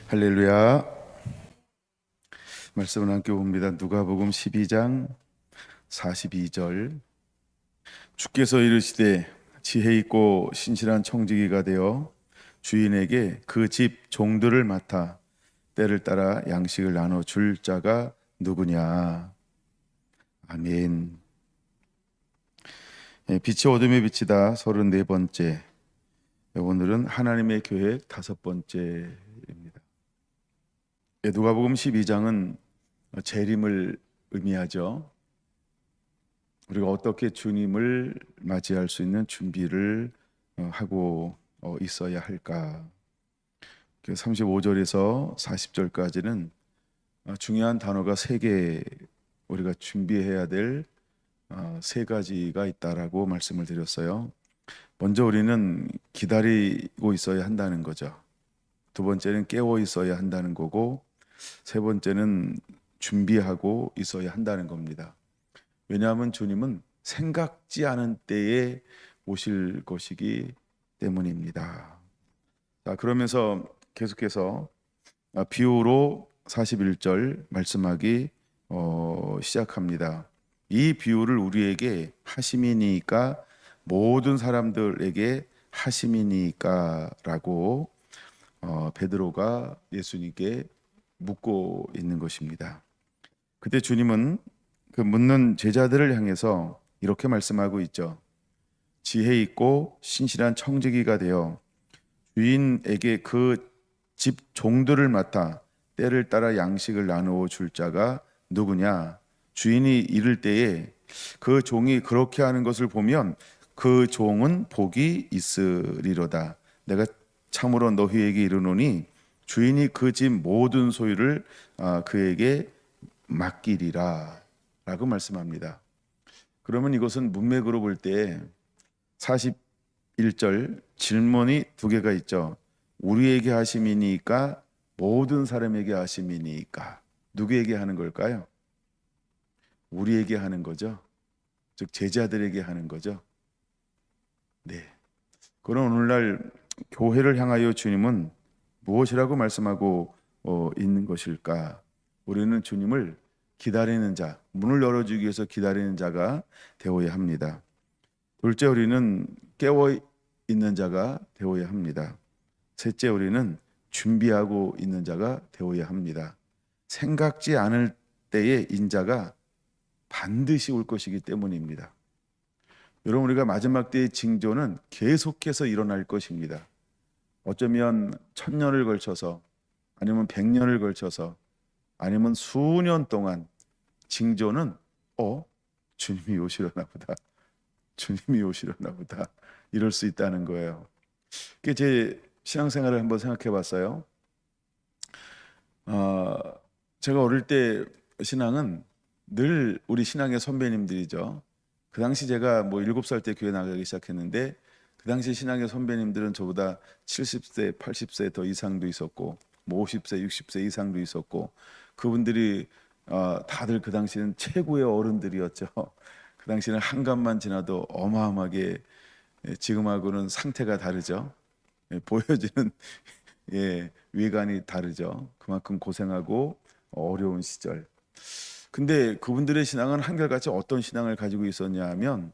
할렐루야. 말씀을 함께 봅니다. 누가복음 12장 42절. 주께서 이르시되 지혜 있고 신실한 청지기가 되어 주인에게 그 집 종들을 맡아 때를 따라 양식을 나눠 줄 자가 누구냐. 아멘. 빛이 어둠에 비치다 34번째. 오늘은 하나님의 계획 5번째입니다. 누가복음 12장은 재림을 의미하죠. 우리가 어떻게 주님을 맞이할 수 있는 준비를 하고 있어야 할까? 35절에서 40절까지는 중요한 단어가 3개, 우리가 준비해야 될 3가지가 있다라고 말씀을 드렸어요. 먼저 우리는 기다리고 있어야 한다는 거죠. 두 번째는 깨어 있어야 한다는 거고, 세 번째는 준비하고 있어야 한다는 겁니다. 왜냐하면 주님은 생각지 않은 때에 오실 것이기 때문입니다. 자, 그러면서 계속해서 비유로 41절 말씀하기 시작합니다. 이 비유를 우리에게 하심이니까 모든 사람들에게 하심이니까라고 베드로가 예수님께 묻고 있는 것입니다. 그때 주님은 그 묻는 제자들을 향해서 이렇게 말씀하고 있죠. 지혜 있고 신실한 청지기가 되어 주인에게 그 집 종들을 맡아 때를 따라 양식을 나누어 줄 자가 누구냐? 주인이 이를 때에 그 종이 그렇게 하는 것을 보면 그 종은 복이 있으리로다. 내가 참으로 너희에게 이르노니 주인이 그 집 모든 소유를 그에게 맡기리라 라고 말씀합니다. 그러면 이것은 문맥으로 볼 때 41절 질문이 2개가 있죠. 우리에게 하심이니까 모든 사람에게 하심이니까 누구에게 하는 걸까요? 우리에게 하는 거죠. 즉 제자들에게 하는 거죠. 네. 그럼 오늘날 교회를 향하여 주님은 무엇이라고 말씀하고 있는 것일까? 우리는 주님을 기다리는 자, 문을 열어주기 위해서 기다리는 자가 되어야 합니다. 둘째, 우리는 깨어 있는 자가 되어야 합니다. 셋째, 우리는 준비하고 있는 자가 되어야 합니다. 생각지 않을 때의 인자가 반드시 올 것이기 때문입니다. 여러분, 우리가 마지막 때의 징조는 계속해서 일어날 것입니다. 어쩌면 1000년을 걸쳐서, 아니면 100년을 걸쳐서, 아니면 수년 동안 징조는 주님이 오시려나 보다, 주님이 오시려나 보다 이럴 수 있다는 거예요. 제 신앙생활을 한번 생각해 봤어요. 제가 어릴 때 신앙은 늘 우리 신앙의 선배님들이죠. 그 당시 제가 뭐 7살 때 교회 나가기 시작했는데, 그 당시 신앙의 선배님들은 저보다 70세, 80세 더 이상도 있었고, 뭐 50세, 60세 이상도 있었고, 그분들이 다들 그 당시는 최고의 어른들이었죠. 그 당시는 한갑만 지나도 어마어마하게, 지금하고는 상태가 다르죠. 보여지는 외관이 다르죠. 그만큼 고생하고 어려운 시절. 근데 그분들의 신앙은 한결같이 어떤 신앙을 가지고 있었냐 하면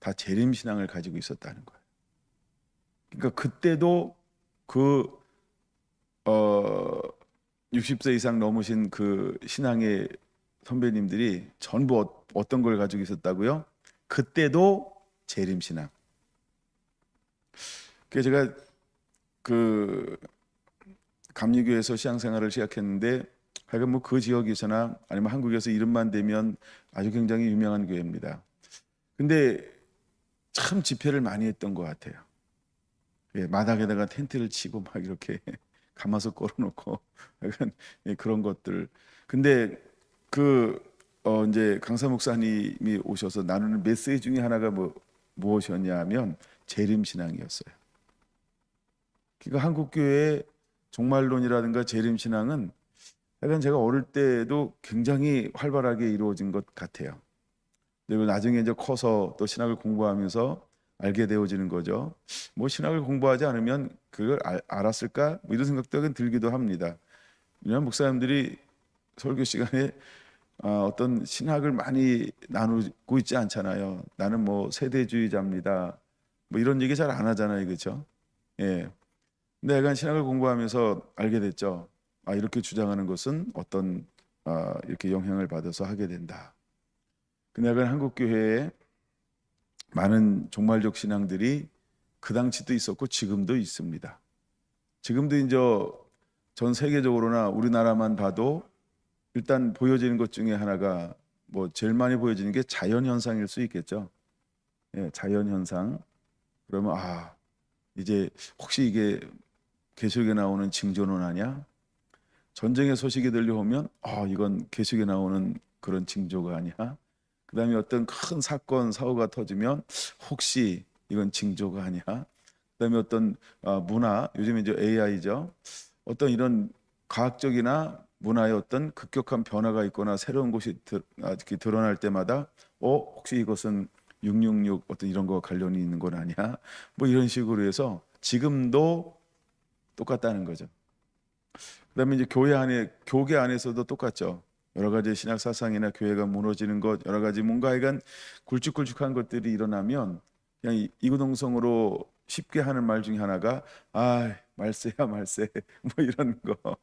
다 재림 신앙을 가지고 있었다는 거예요. 그러니까 그때도 그 60세 이상 넘으신 그 신앙의 선배님들이 전부 어떤 걸 가지고 있었다고요? 그때도 재림 신앙. 그래서 제가 그 감리교에서 신앙생활을 시작했는데, 하여간 뭐 그 지역에서나 아니면 한국에서 이름만 대면 아주 굉장히 유명한 교회입니다. 근데 참 집회를 많이 했던 것 같아요. 마당에다가 텐트를 치고 막 이렇게 가마솥 걸어놓고 약간 그런 것들. 근데 이제 강사 목사님이 오셔서 나누는 메시지 중에 하나가 무엇이었냐 하면 재림 신앙이었어요. 그러니까 한국 교회의 종말론이라든가 재림 신앙은 약간 제가 어릴 때도 굉장히 활발하게 이루어진 것 같아요. 그리고 나중에 이제 커서 또 신학을 공부하면서 알게 되어지는 거죠. 뭐 신학을 공부하지 않으면 그걸 알았을까? 뭐 이런 생각도 들기도 합니다. 왜냐하면 목사님들이 설교 시간에 어떤 신학을 많이 나누고 있지 않잖아요. 나는 뭐 세대주의자입니다. 뭐 이런 얘기 잘 안 하잖아요, 그렇죠? 예. 근데 약간 신학을 공부하면서 알게 됐죠. 이렇게 주장하는 것은 어떤 이렇게 영향을 받아서 하게 된다. 근데 약간 한국 교회에 많은 종말적 신앙들이 그 당시도 있었고 지금도 있습니다. 지금도 이제 전 세계적으로나 우리나라만 봐도 일단 보여지는 것 중에 하나가 뭐 제일 많이 보여지는 게 자연 현상일 수 있겠죠. 예, 자연 현상. 그러면 이제 혹시 이게 계시록에 나오는 징조는 아니야? 전쟁의 소식이 들려오면 이건 계시록에 나오는 그런 징조가 아니야? 그다음에 어떤 큰 사건 사고가 터지면 혹시 이건 징조가 아니야? 그다음에 어떤 문화, 요즘에 이제 AI죠. 어떤 이런 과학적이나 문화의 어떤 급격한 변화가 있거나 새로운 것이 이렇게 드러날 때마다 혹시 이것은 666 어떤 이런 거 관련이 있는 건 아니야? 뭐 이런 식으로 해서 지금도 똑같다는 거죠. 그다음에 이제 교계 안에서도 똑같죠. 여러 가지 신학 사상이나 교회가 무너지는 것, 여러 가지 뭔가 약간 굵직굵직한 것들이 일어나면 그냥 이구동성으로 쉽게 하는 말 중에 하나가 말세야 말세 뭐 이런 거.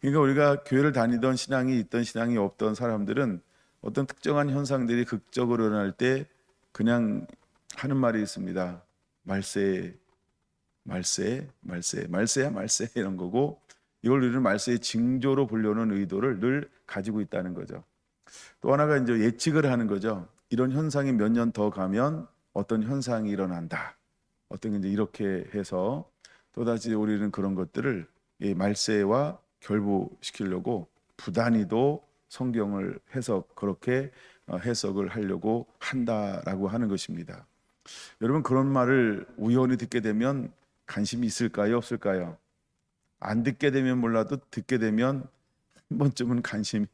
그러니까 우리가 교회를 다니던 신앙이 있던 신앙이 없던 사람들은 어떤 특정한 현상들이 극적으로 일어날 때 그냥 하는 말이 있습니다. 말세, 말세, 말세, 말세야 말세 이런 거고 이걸 우리는 말세의 징조로 보려는 의도를 늘 가지고 있다는 거죠. 또 하나가 이제 예측을 하는 거죠. 이런 현상이 몇 년 더 가면 어떤 현상이 일어난다. 어떤 게 이제 이렇게 해서 또다시 우리는 그런 것들을 이 말세와 결부시키려고 부단히도 성경을 그렇게 해석을 하려고 한다라고 하는 것입니다. 여러분 그런 말을 우연히 듣게 되면 관심이 있을까요, 없을까요? 안 듣게 되면 몰라도 듣게 되면 한 번쯤은 관심이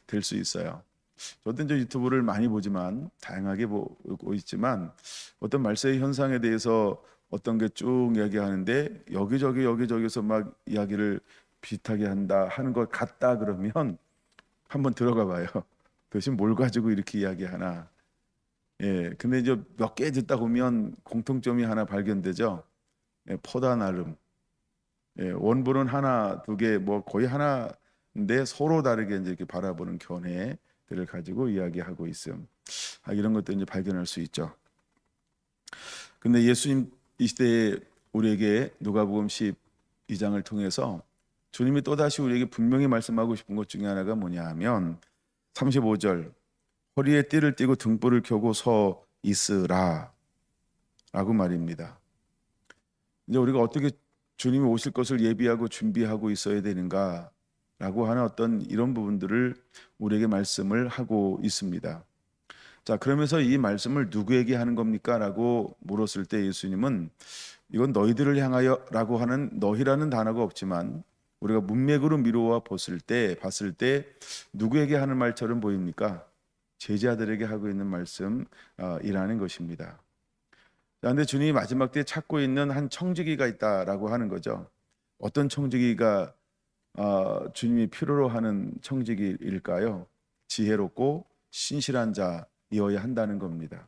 될 수 있어요. 저도 이제 유튜브를 많이 보지만 다양하게 보고 있지만 어떤 말세의 현상에 대해서 어떤 게 쭉 이야기하는데 여기저기서 막 이야기를 비슷하게 하는 것 같다 그러면 한번 들어가 봐요. 도대체 뭘 가지고 이렇게 이야기하나. 예, 근데 이제 몇 개 듣다 보면 공통점이 하나 발견되죠. 예, 포다 나름. 예, 원본은 하나, 두 개, 뭐 거의 하나인데 서로 다르게 이제 이렇게 바라보는 견해들을 가지고 이야기하고 있음. 이런 것들 이제 발견할 수 있죠. 근데 예수님 이 시대에 우리에게 누가복음 12장을 통해서 주님이 또다시 우리에게 분명히 말씀하고 싶은 것 중에 하나가 뭐냐 하면 35절 허리에 띠를 띠고 등불을 켜고 서 있으라 라고 말입니다. 이제 우리가 어떻게 주님이 오실 것을 예비하고 준비하고 있어야 되는가 라고 하는 어떤 이런 부분들을 우리에게 말씀을 하고 있습니다. 자, 그러면서 이 말씀을 누구에게 하는 겁니까? 라고 물었을 때 예수님은 이건 너희들을 향하여 라고 하는 너희라는 단어가 없지만 우리가 문맥으로 미루어 봤을 때 누구에게 하는 말처럼 보입니까? 제자들에게 하고 있는 말씀이라는 것입니다. 그런데 주님이 마지막 때에 찾고 있는 한 청지기가 있다라고 하는 거죠. 어떤 청지기가 주님이 필요로 하는 청지기일까요? 지혜롭고 신실한 자이어야 한다는 겁니다.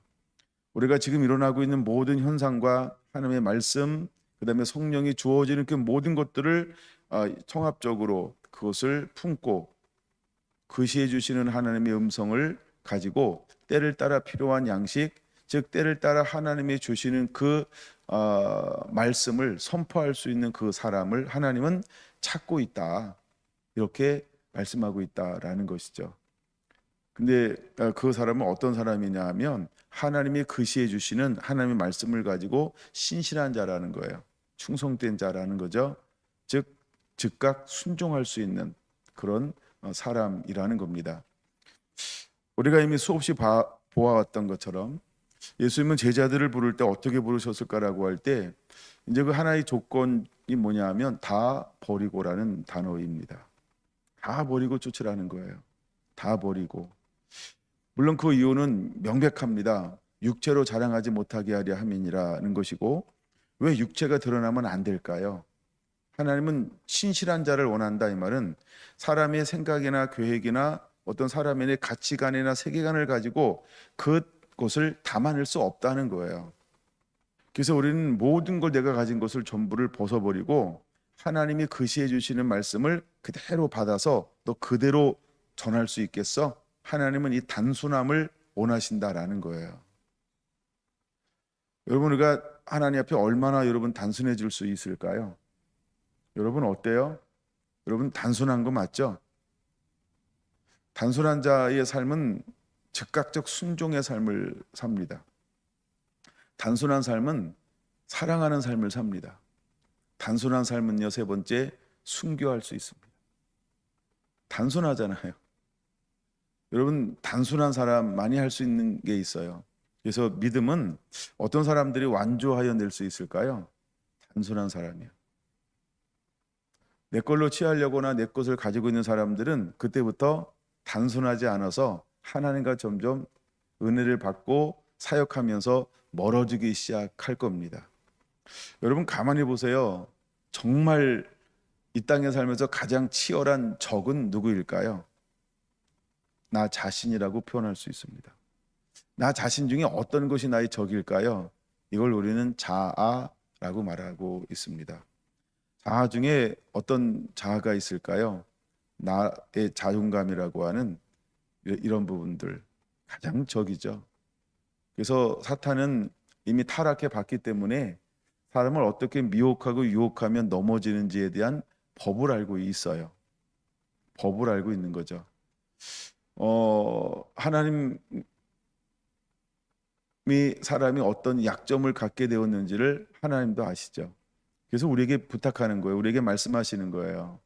우리가 지금 일어나고 있는 모든 현상과 하나님의 말씀, 그다음에 성령이 주어지는 그 모든 것들을 통합적으로 그것을 품고 그시해 주시는 하나님의 음성을 가지고 때를 따라 필요한 양식, 즉 때를 따라 하나님이 주시는 그 말씀을 선포할 수 있는 그 사람을 하나님은 찾고 있다. 이렇게 말씀하고 있다라는 것이죠. 근데 그 사람은 어떤 사람이냐 하면 하나님이 그시해 주시는 하나님의 말씀을 가지고 신실한 자라는 거예요. 충성된 자라는 거죠. 즉 즉각 순종할 수 있는 그런 사람이라는 겁니다. 우리가 이미 수없이 보아왔던 것처럼 예수님은 제자들을 부를 때 어떻게 부르셨을까라고 할 때 이제 그 하나의 조건이 뭐냐 하면 다 버리고라는 단어입니다. 다 버리고 쫓으라는 거예요. 다 버리고. 물론 그 이유는 명백합니다. 육체로 자랑하지 못하게 하려 함이니라는 것이고, 왜 육체가 드러나면 안 될까요? 하나님은 신실한 자를 원한다. 이 말은 사람의 생각이나 계획이나 어떤 사람의 가치관이나 세계관을 가지고 그것을 담아낼 수 없다는 거예요. 그래서 우리는 모든 걸 내가 가진 것을 전부를 벗어버리고 하나님이 계시해 주시는 말씀을 그대로 받아서 너 그대로 전할 수 있겠어? 하나님은 이 단순함을 원하신다라는 거예요. 여러분, 우리가 하나님 앞에 얼마나 여러분 단순해질 수 있을까요? 여러분 어때요? 여러분 단순한 거 맞죠? 단순한 자의 삶은 즉각적 순종의 삶을 삽니다. 단순한 삶은 사랑하는 삶을 삽니다. 단순한 삶은요, 세 번째, 순교할 수 있습니다. 단순하잖아요. 여러분, 단순한 사람 많이 할 수 있는 게 있어요. 그래서 믿음은 어떤 사람들이 완주하여 낼 수 있을까요? 단순한 사람이요. 내 걸로 취하려거나 내 것을 가지고 있는 사람들은 그때부터 단순하지 않아서 하나님과 점점 은혜를 받고 사역하면서 멀어지기 시작할 겁니다. 여러분 가만히 보세요. 정말 이 땅에 살면서 가장 치열한 적은 누구일까요? 나 자신이라고 표현할 수 있습니다. 나 자신 중에 어떤 것이 나의 적일까요? 이걸 우리는 자아라고 말하고 있습니다. 자아 중에 어떤 자아가 있을까요? 나의 자존감이라고 하는 이런 부분들 가장 적이죠. 그래서 사탄은 이미 타락해 봤기 때문에 사람을 어떻게 미혹하고 유혹하면 넘어지는지에 대한 법을 알고 있어요. 법을 알고 있는 거죠. 하나님이 사람이 어떤 약점을 갖게 되었는지를 하나님도 아시죠. 그래서 우리에게 부탁하는 거예요. 우리에게 말씀하시는 거예요.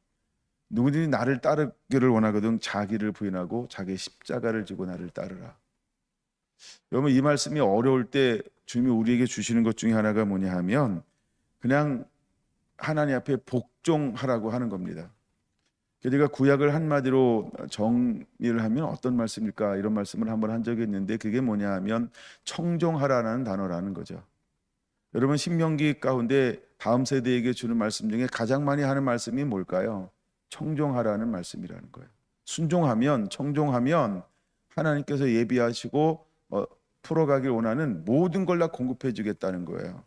누구든지 나를 따르기를 원하거든 자기를 부인하고 자기의 십자가를 지고 나를 따르라. 여러분 이 말씀이 어려울 때 주님이 우리에게 주시는 것 중에 하나가 뭐냐 하면 그냥 하나님 앞에 복종하라고 하는 겁니다. 제가 구약을 한마디로 정리를 하면 어떤 말씀일까 이런 말씀을 한번 한 적이 있는데 그게 뭐냐 하면 청종하라는 단어라는 거죠. 여러분 신명기 가운데 다음 세대에게 주는 말씀 중에 가장 많이 하는 말씀이 뭘까요? 청종하라는 말씀이라는 거예요. 순종하면 청종하면 하나님께서 예비하시고 풀어가길 원하는 모든 걸 다 공급해 주겠다는 거예요.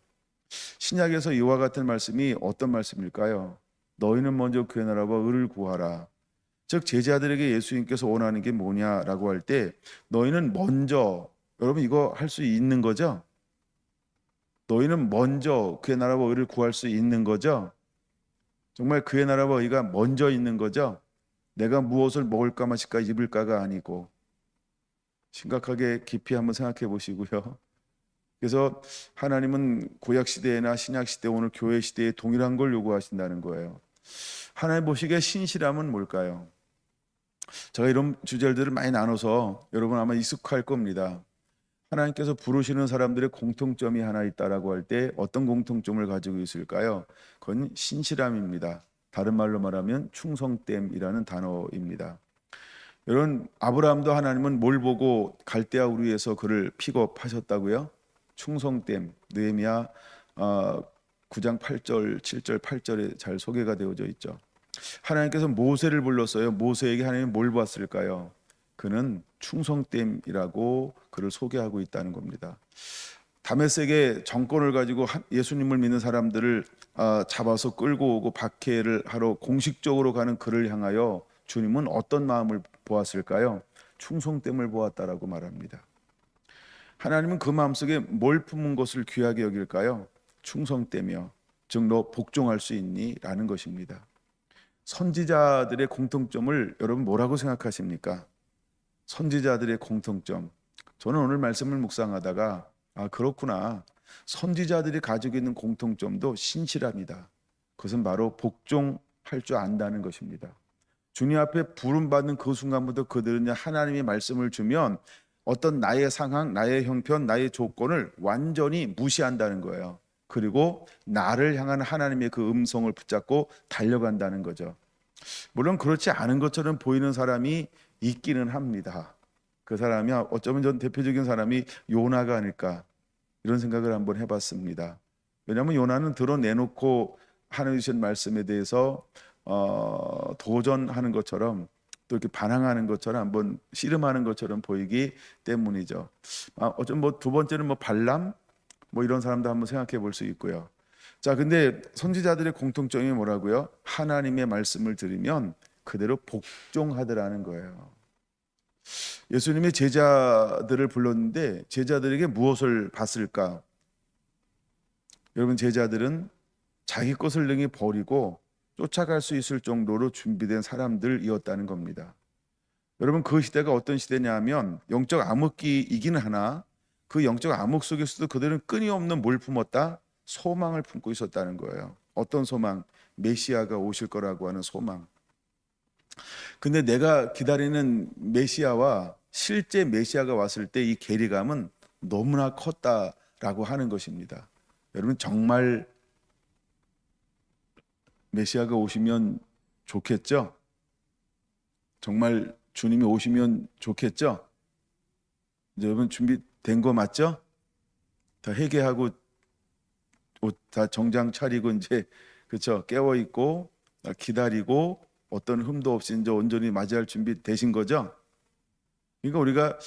신약에서 이와 같은 말씀이 어떤 말씀일까요? 너희는 먼저 그의 나라와 의를 구하라. 즉 제자들에게 예수님께서 원하는 게 뭐냐라고 할 때 너희는 먼저, 여러분 이거 할 수 있는 거죠? 너희는 먼저 그의 나라와 의를 구할 수 있는 거죠? 정말 그의 나라와 의가 먼저 있는 거죠? 내가 무엇을 먹을까 마실까 입을까가 아니고. 심각하게 깊이 한번 생각해 보시고요. 그래서 하나님은 구약 시대나 신약 시대, 오늘 교회 시대에 동일한 걸 요구하신다는 거예요. 하나님 보시기에 신실함은 뭘까요? 제가 이런 주제들을 많이 나눠서 여러분 아마 익숙할 겁니다. 하나님께서 부르시는 사람들의 공통점이 하나 있다라고 할 때 어떤 공통점을 가지고 있을까요? 그건 신실함입니다. 다른 말로 말하면 충성됨이라는 단어입니다. 여러분 아브라함도 하나님은 뭘 보고 갈대아 우르에서 그를 픽업하셨다고요? 충성됨. 느헤미야 9장 8절, 7절, 8절에 잘 소개가 되어져 있죠. 하나님께서 모세를 불렀어요. 모세에게 하나님이 뭘 보았을까요? 그는 충성됨이라고 그를 소개하고 있다는 겁니다. 다메섹의 정권을 가지고 예수님을 믿는 사람들을 잡아서 끌고 오고 박해를 하러 공식적으로 가는 그를 향하여 주님은 어떤 마음을 보았을까요? 충성됨을 보았다라고 말합니다. 하나님은 그 마음속에 뭘 품은 것을 귀하게 여길까요? 충성되며 즉 너 복종할 수 있니? 라는 것입니다. 선지자들의 공통점을 여러분 뭐라고 생각하십니까? 선지자들의 공통점. 저는 오늘 말씀을 묵상하다가 그렇구나. 선지자들이 가지고 있는 공통점도 신실합니다. 그것은 바로 복종할 줄 안다는 것입니다. 주님 앞에 부름받는 그 순간부터 그들은 하나님의 말씀을 주면 어떤 나의 상황, 나의 형편, 나의 조건을 완전히 무시한다는 거예요. 그리고 나를 향한 하나님의 그 음성을 붙잡고 달려간다는 거죠. 물론 그렇지 않은 것처럼 보이는 사람이 있기는 합니다. 그 사람이 어쩌면 전 대표적인 사람이 요나가 아닐까 이런 생각을 한번 해봤습니다. 왜냐하면 요나는 드러내놓고 하나님 주신 말씀에 대해서 도전하는 것처럼 또 이렇게 반항하는 것처럼 한번 씨름하는 것처럼 보이기 때문이죠. 어쩌면 뭐 두 번째는 뭐 발람 뭐 이런 사람도 한번 생각해 볼 수 있고요. 자, 근데 선지자들의 공통점이 뭐라고요? 하나님의 말씀을 들으면 그대로 복종하더라는 거예요. 예수님의 제자들을 불렀는데 제자들에게 무엇을 봤을까? 여러분, 제자들은 자기 것을 능히 버리고 쫓아갈 수 있을 정도로 준비된 사람들이었다는 겁니다. 여러분, 그 시대가 어떤 시대냐 하면 영적 암흑기이기는 하나 그 영적 암흑 속에서도 그들은 끊임없는 뭘 품었다? 소망을 품고 있었다는 거예요. 어떤 소망? 메시아가 오실 거라고 하는 소망. 근데 내가 기다리는 메시아와 실제 메시아가 왔을 때 이 괴리감은 너무나 컸다라고 하는 것입니다. 여러분, 정말 메시아가 오시면 좋겠죠? 정말 주님이 오시면 좋겠죠? 이제 여러분 준비된 거 맞죠? 다 회개하고 옷 다 정장 차리고 이제 그렇죠? 깨어 있고 기다리고 어떤 흠도 없이 이제 온전히 맞이할 준비 되신 거죠? 그러니까 우리가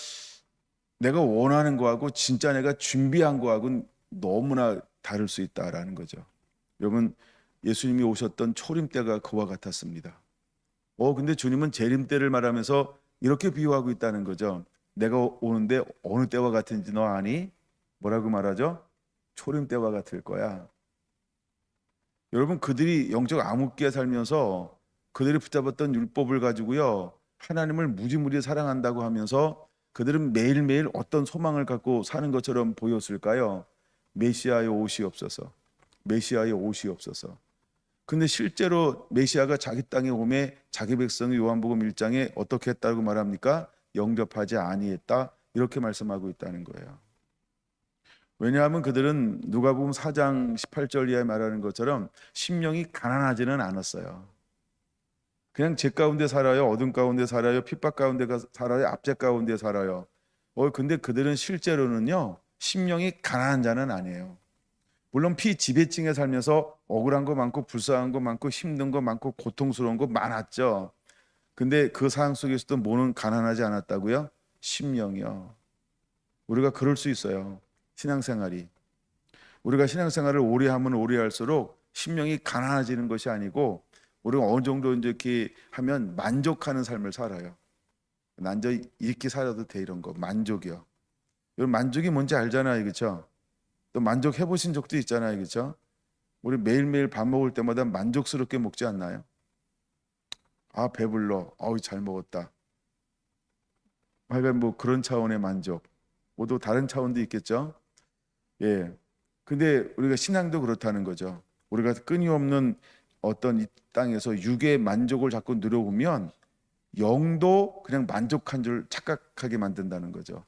내가 원하는 거하고 진짜 내가 준비한 거하고는 너무나 다를 수 있다라는 거죠. 여러분, 예수님이 오셨던 초림 때가 그와 같았습니다. 근데 주님은 재림 때를 말하면서 이렇게 비유하고 있다는 거죠. 내가 오는데 어느 때와 같은지 너 아니? 뭐라고 말하죠? 초림 때와 같을 거야. 여러분, 그들이 영적 암흑기에 살면서 그들이 붙잡았던 율법을 가지고요 하나님을 무지무지 사랑한다고 하면서 그들은 매일매일 어떤 소망을 갖고 사는 것처럼 보였을까요? 메시아의 옷이 없어서, 메시아의 옷이 없어서. 근데 실제로 메시아가 자기 땅에 오매 자기 백성이 요한복음 1장에 어떻게 했다고 말합니까? 영접하지 아니했다 이렇게 말씀하고 있다는 거예요. 왜냐하면 그들은 누가복음 4장 18절 이하에 말하는 것처럼 심령이 가난하지는 않았어요. 그냥 죄 가운데 살아요, 어둠 가운데 살아요, 핍박 가운데 살아요, 압제 가운데 살아요. 근데 그들은 실제로는요 심령이 가난한 자는 아니에요. 물론 피지배층에 살면서 억울한 거 많고 불쌍한 거 많고 힘든 거 많고 고통스러운 거 많았죠. 근데 그 상황 속에서도 뭐는 가난하지 않았다고요? 심령이요. 우리가 그럴 수 있어요. 신앙생활이. 우리가 신앙생활을 오래 하면 오래 할수록 심령이 가난해지는 것이 아니고 우리가 어느 정도 이렇게 하면 만족하는 삶을 살아요. 난 저 이렇게 살아도 돼 이런 거 만족이요. 여러분 만족이 뭔지 알잖아요, 그렇죠? 또 만족해 보신 적도 있잖아요, 그렇죠? 우리 매일매일 밥 먹을 때마다 만족스럽게 먹지 않나요? 아 배불러, 잘 먹었다. 하여간 뭐 그런 차원의 만족. 모두 다른 차원도 있겠죠. 예. 근데 우리가 신앙도 그렇다는 거죠. 우리가 끊임없는 어떤 이 땅에서 육의 만족을 자꾸 누려보면 영도 그냥 만족한 줄 착각하게 만든다는 거죠.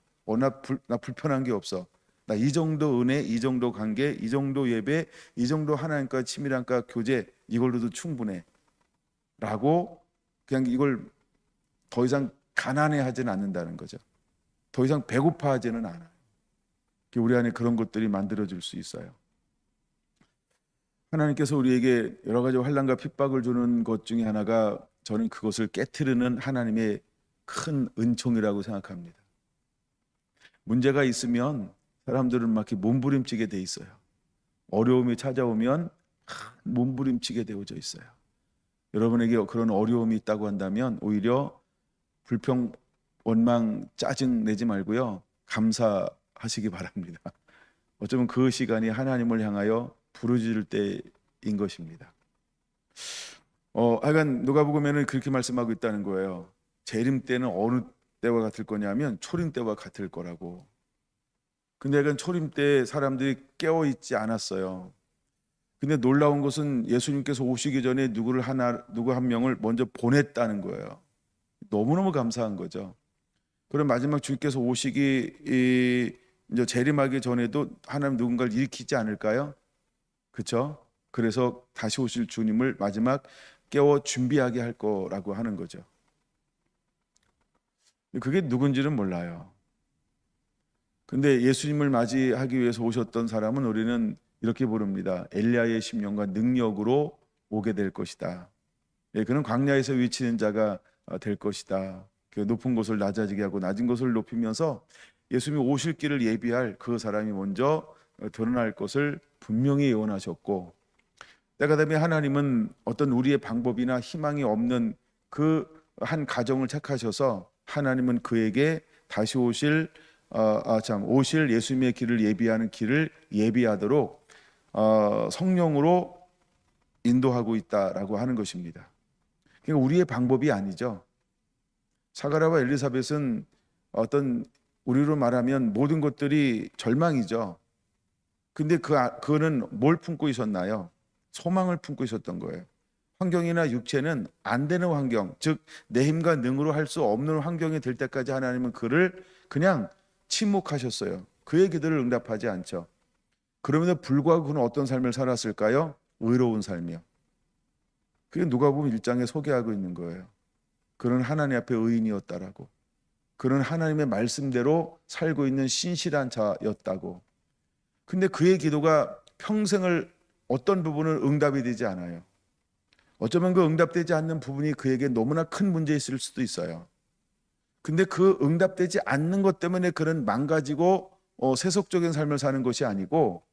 나 불편한 게 없어. 나 이 정도 은혜, 이 정도 관계, 이 정도 예배, 이 정도 하나님과 친밀함과 교제 이걸로도 충분해. 라고 그냥 이걸 더 이상 가난해하지는 않는다는 거죠. 더 이상 배고파하지는 않아요. 우리 안에 그런 것들이 만들어질 수 있어요. 하나님께서 우리에게 여러 가지 환난과 핍박을 주는 것 중에 하나가 저는 그것을 깨트리는 하나님의 큰 은총이라고 생각합니다. 문제가 있으면 사람들은 막 이렇게 몸부림치게 돼 있어요. 어려움이 찾아오면 몸부림치게 되어져 있어요. 여러분에게 그런 어려움이 있다고 한다면 오히려 불평, 원망, 짜증 내지 말고요. 감사하시기 바랍니다. 어쩌면 그 시간이 하나님을 향하여 부르짖을 때인 것입니다. 하여간 누가복음에는 그렇게 말씀하고 있다는 거예요. 재림 때는 어느 때와 같을 거냐면 초림 때와 같을 거라고. 근데 약간 초림 때 사람들이 깨어 있지 않았어요. 근데 놀라운 것은 예수님께서 오시기 전에 누구 한 명을 먼저 보냈다는 거예요. 너무너무 감사한 거죠. 그럼 마지막 주님께서 오시기 이제 재림하기 전에도 하나님 누군가를 일으키지 않을까요? 그렇죠? 그래서 다시 오실 주님을 마지막 깨워 준비하게 할 거라고 하는 거죠. 그게 누군지는 몰라요. 근데 예수님을 맞이하기 위해서 오셨던 사람은 우리는 이렇게 부릅니다. 엘리야의 심령과 능력으로 오게 될 것이다. 예, 그는 광야에서 위치는 자가 될 것이다. 그 높은 곳을 낮아지게 하고 낮은 곳을 높이면서 예수님이 오실 길을 예비할 그 사람이 먼저 드러날 것을 분명히 예언하셨고, 때가 되면 하나님은 어떤 우리의 방법이나 희망이 없는 그 한 가정을 택하셔서 하나님은 그에게 다시 오실 예수님의 길을 예비하는 길을 예비하도록 성령으로 인도하고 있다라고 하는 것입니다. 그러니까 우리의 방법이 아니죠. 사가랴와 엘리사벳은 어떤 우리로 말하면 모든 것들이 절망이죠. 근데 그는 뭘 품고 있었나요? 소망을 품고 있었던 거예요. 환경이나 육체는 안 되는 환경, 즉 내 힘과 능으로 할 수 없는 환경이 될 때까지 하나님은 그를 그냥 침묵하셨어요. 그의 기도를 응답하지 않죠. 그럼에도 불구하고 그는 어떤 삶을 살았을까요? 의로운 삶이요. 그게 누가복음 1장에 소개하고 있는 거예요. 그는 하나님 앞에 의인이었다라고. 그는 하나님의 말씀대로 살고 있는 신실한 자였다고. 근데 그의 기도가 평생을 어떤 부분은 응답이 되지 않아요. 어쩌면 그 응답되지 않는 부분이 그에게 너무나 큰 문제였을 수도 있어요. 근데 그 응답되지 않는 것 때문에 그는 망가지고 세속적인 삶을 사는 것이 아니고,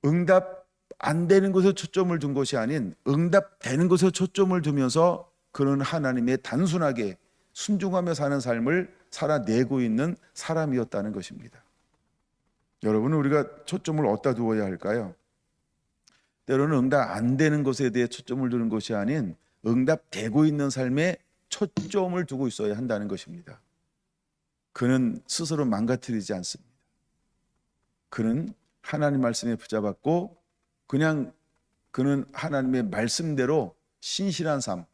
응답 안 되는 것에 초점을 둔 것이 아닌 응답되는 것에 초점을 두면서 그는 하나님의 단순하게 순종하며 사는 삶을 살아내고 있는 사람이었다는 것입니다. 여러분, 우리가 초점을 어디다 두어야 할까요? 때로는 응답 안 되는 것에 대해 초점을 두는 것이 아닌 응답되고 있는 삶에 초점을 두고 있어야 한다는 것입니다. 그는 스스로 망가뜨리지 않습니다. 그는 하나님 말씀에 붙잡았고 그냥 그는 하나님의 말씀대로 신실한 삶,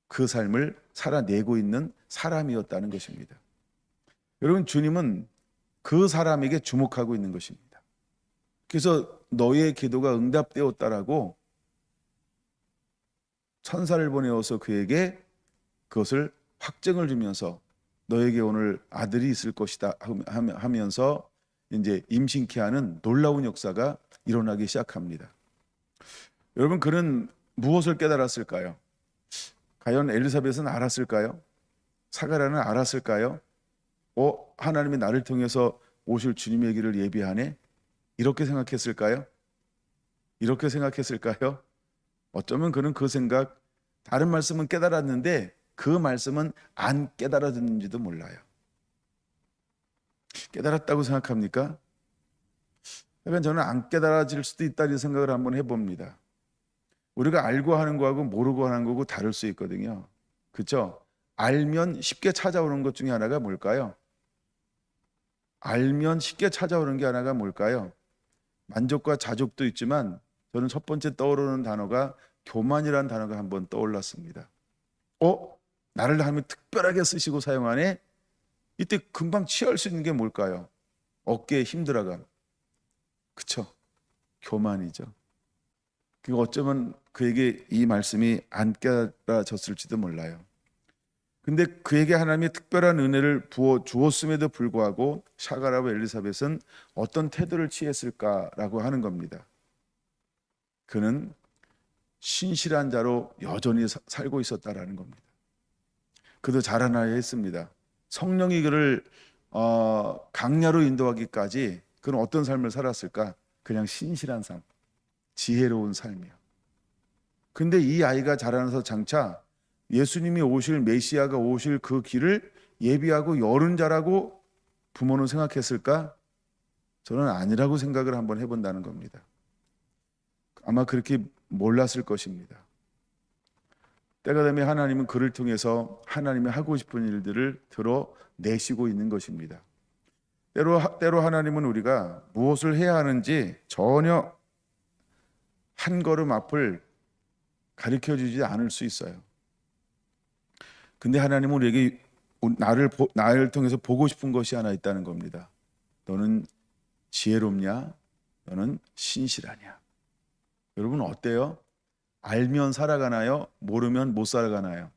그 삶을 살아내고 있는 사람이었다는 것입니다. 여러분, 주님은 그 사람에게 주목하고 있는 것입니다. 그래서 너의 기도가 응답되었다라고 천사를 보내어서 그에게 그것을 확증을 주면서 너에게 오늘 아들이 있을 것이다 하면서 이제 임신케 하는 놀라운 역사가 일어나기 시작합니다. 여러분, 그는 무엇을 깨달았을까요? 과연 엘리사벳은 알았을까요? 사가랴는 알았을까요? 하나님이 나를 통해서 오실 주님의 길을 예비하네? 이렇게 생각했을까요? 이렇게 생각했을까요? 어쩌면 그는 그 생각, 다른 말씀은 깨달았는데 그 말씀은 안 깨달아듣는지도 몰라요. 깨달았다고 생각합니까? 약간 저는 안 깨달아질 수도 있다는 생각을 한번 해봅니다. 우리가 알고 하는 거하고 모르고 하는 거고 다를 수 있거든요. 그렇죠? 알면 쉽게 찾아오는 것 중에 하나가 뭘까요? 알면 쉽게 찾아오는 게 하나가 뭘까요? 만족과 자족도 있지만 저는 첫 번째 떠오르는 단어가 교만이라는 단어가 한번 떠올랐습니다. 나를 하나님이 특별하게 쓰시고 사용하네? 이때 금방 취할 수 있는 게 뭘까요? 어깨에 힘들어감. 그쵸? 교만이죠. 그 어쩌면 그에게 이 말씀이 안 깨달아졌을지도 몰라요. 근데 그에게 하나님이 특별한 은혜를 부어 주었음에도 불구하고 사가랴와 엘리사벳은 어떤 태도를 취했을까라고 하는 겁니다. 그는 신실한 자로 여전히 살고 있었다라는 겁니다. 그도 자라나야 했습니다. 성령이 그를 강야로 인도하기까지 그는 어떤 삶을 살았을까? 그냥 신실한 삶, 지혜로운 삶이요. 근데 이 아이가 자라나서 장차 예수님이 오실 메시아가 오실 그 길을 예비하고 여는 자라고 부모는 생각했을까? 저는 아니라고 생각을 한번 해본다는 겁니다. 아마 그렇게 몰랐을 것입니다. 때가 되면 하나님은 그를 통해서 하나님이 하고 싶은 일들을 드러내시고 있는 것입니다. 때로 하나님은 우리가 무엇을 해야 하는지 전혀 한 걸음 앞을 가르쳐 주지 않을 수 있어요. 근데 하나님은 우리에게 나를 통해서 보고 싶은 것이 하나 있다는 겁니다. 너는 지혜롭냐? 너는 신실하냐? 여러분 어때요? 알면 살아가나요? 모르면 못 살아가나요?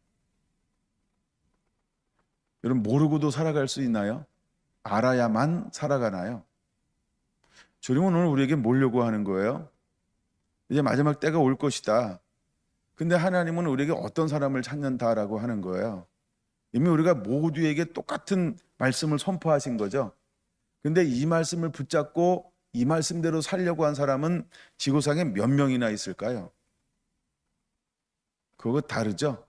여러분 모르고도 살아갈 수 있나요? 알아야만 살아가나요? 주님은 오늘 우리에게 뭘 요구하는 거예요? 이제 마지막 때가 올 것이다. 근데 하나님은 우리에게 어떤 사람을 찾는다라고 하는 거예요. 이미 우리가 모두에게 똑같은 말씀을 선포하신 거죠. 근데 이 말씀을 붙잡고 이 말씀대로 살려고 한 사람은 지구상에 몇 명이나 있을까요? 그거 다르죠?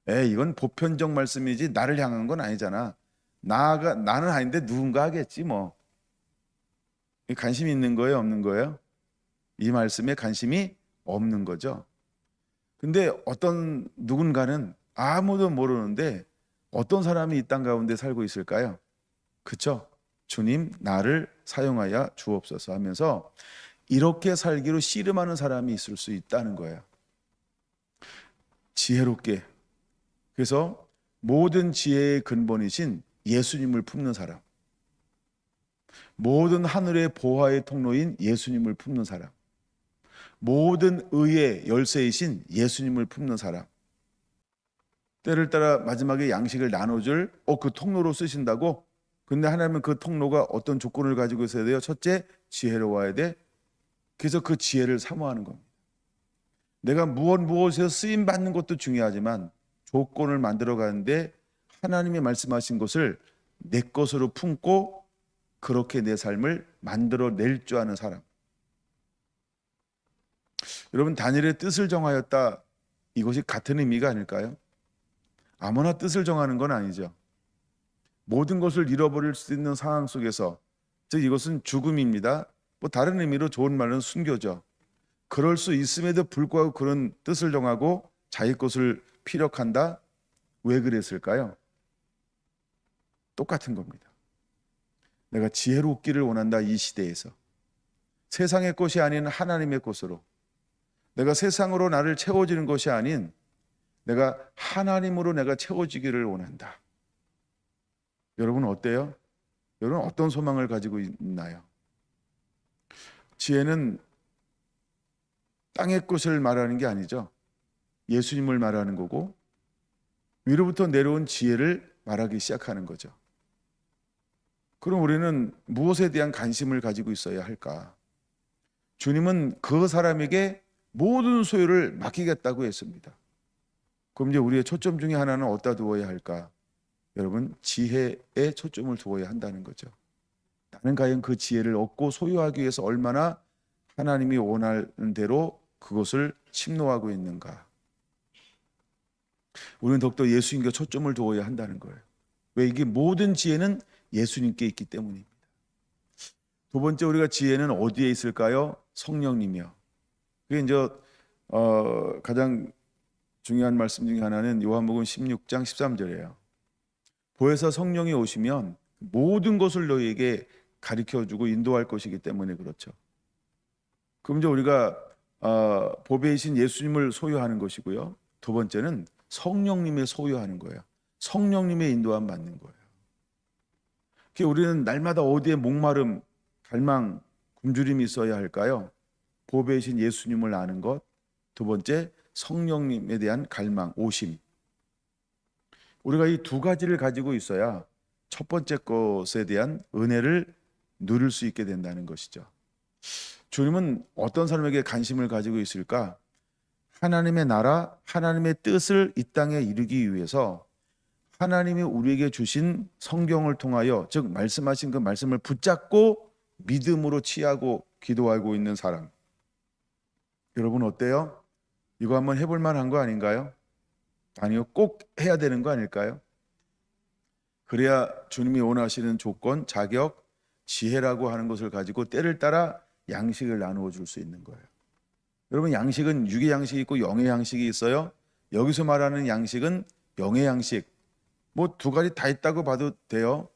이건 보편적 말씀이지 나를 향한 건 아니잖아. 나는 아닌데 누군가 하겠지 뭐. 관심이 있는 거예요, 없는 거예요? 이 말씀에 관심이 없는 거죠. 근데 어떤 누군가는 아무도 모르는데 어떤 사람이 이 땅 가운데 살고 있을까요? 그쵸? 주님 나를 사용하여 주옵소서 하면서 이렇게 살기로 씨름하는 사람이 있을 수 있다는 거예요. 지혜롭게. 그래서 모든 지혜의 근본이신 예수님을 품는 사람, 모든 하늘의 보화의 통로인 예수님을 품는 사람, 모든 의의 열쇠이신 예수님을 품는 사람, 때를 따라 마지막에 양식을 나눠줄 그 통로로 쓰신다고? 근데 하나님은 그 통로가 어떤 조건을 가지고 있어야 돼요? 첫째, 지혜로워야 돼. 그래서 그 지혜를 사모하는 겁니다. 내가 무엇에서 쓰임 받는 것도 중요하지만 조건을 만들어 가는데 하나님이 말씀하신 것을 내 것으로 품고 그렇게 내 삶을 만들어 낼 줄 아는 사람. 여러분 다니엘의 뜻을 정하였다. 이것이 같은 의미가 아닐까요? 아무나 뜻을 정하는 건 아니죠. 모든 것을 잃어버릴 수 있는 상황 속에서, 즉 이것은 죽음입니다. 다른 의미로 좋은 말은 순교죠. 그럴 수 있음에도 불구하고 그런 뜻을 정하고 자기 것을 피력한다. 왜 그랬을까요? 똑같은 겁니다. 내가 지혜롭기를 원한다. 이 시대에서 세상의 것이 아닌 하나님의 것으로, 내가 세상으로 나를 채워지는 것이 아닌 내가 하나님으로 내가 채워지기를 원한다. 여러분 어때요? 여러분 어떤 소망을 가지고 있나요? 지혜는 땅의 것을 말하는 게 아니죠. 예수님을 말하는 거고 위로부터 내려온 지혜를 말하기 시작하는 거죠. 그럼 우리는 무엇에 대한 관심을 가지고 있어야 할까? 주님은 그 사람에게 모든 소유를 맡기겠다고 했습니다. 그럼 이제 우리의 초점 중에 하나는 어디다 두어야 할까? 여러분 지혜에 초점을 두어야 한다는 거죠. 나는 과연 그 지혜를 얻고 소유하기 위해서 얼마나 하나님이 원하는 대로 그것을 침노하고 있는가? 우리는 더욱더 예수님께 초점을 두어야 한다는 거예요. 왜? 이게 모든 지혜는 예수님께 있기 때문입니다. 두 번째 우리가 지혜는 어디에 있을까요? 성령님이요. 그게 이제 가장 중요한 말씀 중에 하나는 요한복음 16장 13절이에요. 보혜사 성령이 오시면 모든 것을 너희에게 가르쳐주고 인도할 것이기 때문에 그렇죠. 그럼 이제 우리가 보배이신 예수님을 소유하는 것이고요. 두 번째는 성령님의 소유하는 거예요. 성령님의 인도함 받는 거예요. 우리는 날마다 어디에 목마름, 갈망, 굶주림이 있어야 할까요? 보배이신 예수님을 아는 것. 두 번째, 성령님에 대한 갈망, 오심. 우리가 이 두 가지를 가지고 있어야 첫 번째 것에 대한 은혜를 누릴 수 있게 된다는 것이죠. 주님은 어떤 사람에게 관심을 가지고 있을까? 하나님의 나라, 하나님의 뜻을 이 땅에 이루기 위해서 하나님이 우리에게 주신 성경을 통하여, 즉 말씀하신 그 말씀을 붙잡고 믿음으로 취하고 기도하고 있는 사람. 여러분 어때요? 이거 한번 해볼 만한 거 아닌가요? 아니요, 꼭 해야 되는 거 아닐까요? 그래야 주님이 원하시는 조건, 자격, 지혜라고 하는 것을 가지고 때를 따라 양식을 나누어 줄 수 있는 거예요. 여러분 양식은 육의 양식이 있고 영의 양식이 있어요. 여기서 말하는 양식은 영의 양식, 두 가지 다 있다고 봐도 돼요.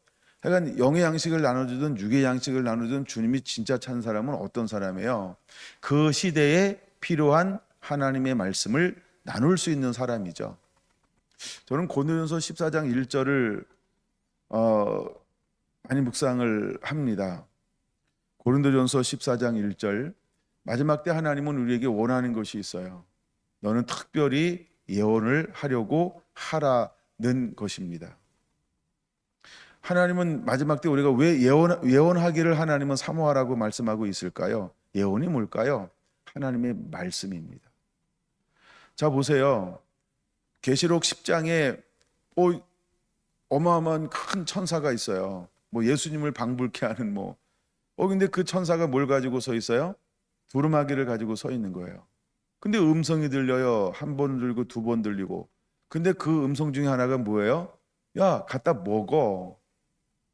하여간 영의 양식을 나눠주든 육의 양식을 나누든 주님이 진짜 찾는 사람은 어떤 사람이에요? 그 시대에 필요한 하나님의 말씀을 나눌 수 있는 사람이죠. 저는 고린도전서 14장 1절을 많이 묵상을 합니다. 고린도전서 14장 1절, 마지막 때 하나님은 우리에게 원하는 것이 있어요. 너는 특별히 예언을 하려고 하라는 것입니다. 하나님은 마지막 때 우리가 왜 예언하기를 하나님은 사모하라고 말씀하고 있을까요? 예언이 뭘까요? 하나님의 말씀입니다. 자, 보세요. 계시록 10장에 어마어마한 큰 천사가 있어요. 뭐 예수님을 방불케 하는 근데 그 천사가 뭘 가지고 서 있어요? 두루마기를 가지고 서 있는 거예요. 근데 음성이 들려요. 한 번 들리고 두 번 들리고. 근데 그 음성 중에 하나가 뭐예요? 야, 갖다 먹어.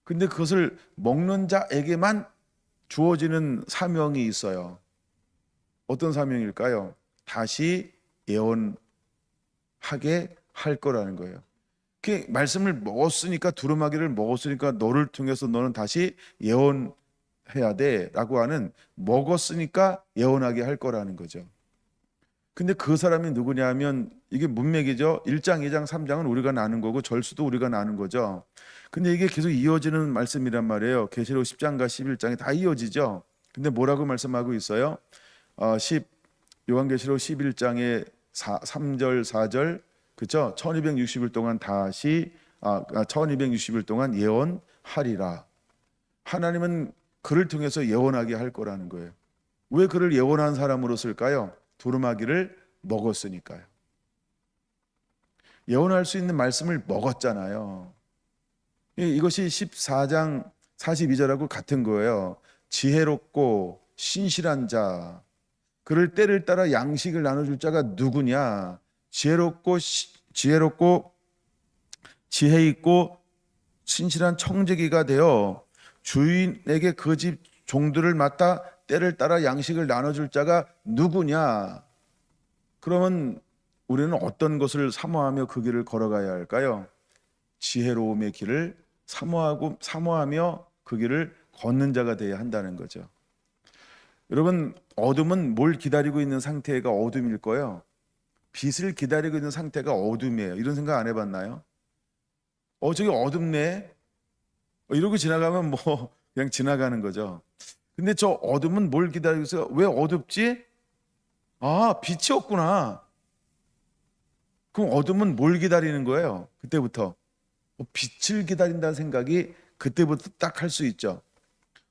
근데 그것을 먹는 자에게만 주어지는 사명이 있어요. 어떤 사명일까요? 다시 예언하게 할 거라는 거예요. 그 말씀을 먹었으니까, 두루마기를 먹었으니까 너를 통해서 너는 다시 예언해야 돼라고 하는, 먹었으니까 예언하게 할 거라는 거죠. 근데 그 사람이 누구냐면 이게 문맥이죠. 1장, 2장, 3장은 우리가 나눈 거고 절수도 우리가 나눈 거죠. 근데 이게 계속 이어지는 말씀이란 말이에요. 계시록 10장과 11장이 다 이어지죠. 근데 뭐라고 말씀하고 있어요? 요한계시록 11장의 3절, 4절, 그렇죠? 1260일 동안 다시 1260일 동안 예언하리라. 하나님은 그를 통해서 예언하게 할 거라는 거예요. 왜 그를 예언한 사람으로 쓸까요? 두루마기를 먹었으니까요. 예언할 수 있는 말씀을 먹었잖아요. 이것이 14장 42절하고 같은 거예요. 지혜롭고 신실한 자, 그를 때를 따라 양식을 나눠줄 자가 누구냐? 지혜롭고 지혜 있고 신실한 청지기가 되어 주인에게 그 집 종들을 맡아 때를 따라 양식을 나눠줄 자가 누구냐? 그러면 우리는 어떤 것을 사모하며 그 길을 걸어가야 할까요? 지혜로움의 길을 사모하며 그 길을 걷는 자가 되어야 한다는 거죠. 여러분, 어둠은 뭘 기다리고 있는 상태가 어둠일 거예요? 빛을 기다리고 있는 상태가 어둠이에요. 이런 생각 안 해봤나요? 저기 어둡네. 이러고 지나가면 그냥 지나가는 거죠. 근데 저 어둠은 뭘 기다리고 있어요? 왜 어둡지? 빛이 없구나. 그럼 어둠은 뭘 기다리는 거예요? 그때부터 빛을 기다린다는 생각이 그때부터 딱 할 수 있죠.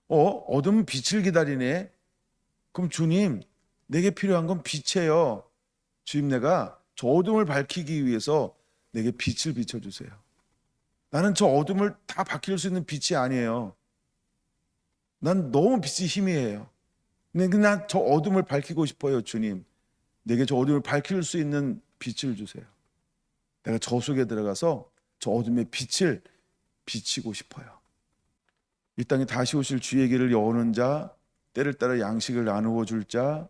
어둠은 빛을 기다리네. 그럼 주님, 내게 필요한 건 빛이에요. 주님, 내가 저 어둠을 밝히기 위해서 내게 빛을 비춰주세요. 나는 저 어둠을 다 밝힐 수 있는 빛이 아니에요. 난 너무 빛이 희미해요. 근데 난 저 어둠을 밝히고 싶어요. 주님, 내게 저 어둠을 밝힐 수 있는 빛을 주세요. 내가 저 속에 들어가서 저 어둠의 빛을 비치고 싶어요. 이 땅에 다시 오실 주의 길을 여는 자, 때를 따라 양식을 나누어 줄 자.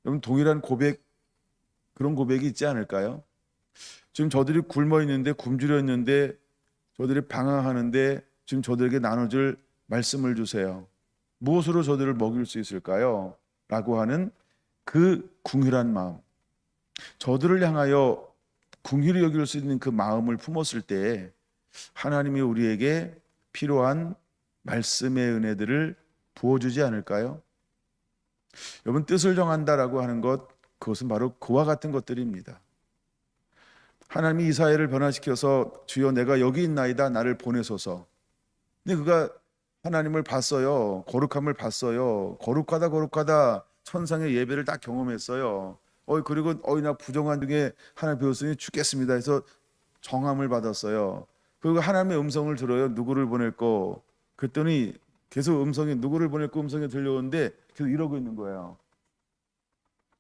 여러분, 동일한 고백, 그런 고백이 있지 않을까요? 지금 저들이 굶어 있는데, 굶주려 있는데, 저들이 방황하는데 지금 저들에게 나눠줄 말씀을 주세요. 무엇으로 저들을 먹일 수 있을까요? 라고 하는 그 궁휼한 마음, 저들을 향하여 궁휼히 여길 수 있는 그 마음을 품었을 때 하나님이 우리에게 필요한 말씀의 은혜들을 부어주지 않을까요? 여러분, 뜻을 정한다라고 하는 것, 그것은 바로 그와 같은 것들입니다. 하나님이 이사야를 변화시켜서 주여 내가 여기 있나이다, 나를 보내소서. 근데 그가 하나님을 봤어요. 거룩함을 봤어요. 거룩하다 천상의 예배를 다 경험했어요. 그리고 나 부정한 중에 하나 배웠으니 죽겠습니다 해서 정함을 받았어요. 그리고 하나님의 음성을 들어요. 누구를 보낼 거. 그랬더니 계속 누구를 보낼 거 음성이 들려오는데 계속 이러고 있는 거예요.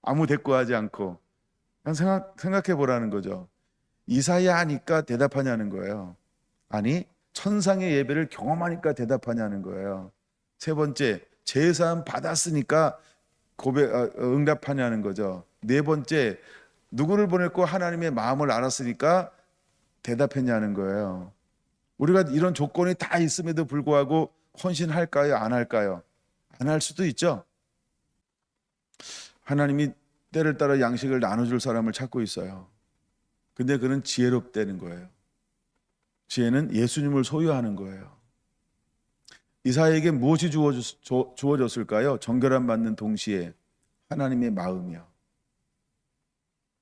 아무 대꾸하지 않고. 생각해 보라는 거죠. 이사야 하니까 대답하냐는 거예요. 아니, 천상의 예배를 경험하니까 대답하냐는 거예요. 세 번째, 제사함 받았으니까 응답하냐는 거죠. 네 번째, 누구를 보냈고 하나님의 마음을 알았으니까 대답했냐는 거예요. 우리가 이런 조건이 다 있음에도 불구하고 헌신할까요? 안 할까요? 안 할 수도 있죠. 하나님이 때를 따라 양식을 나눠줄 사람을 찾고 있어요. 근데 그는 지혜롭다는 거예요. 지혜는 예수님을 소유하는 거예요. 이사야에게 무엇이 주어졌을까요? 정결함 받는 동시에 하나님의 마음이요.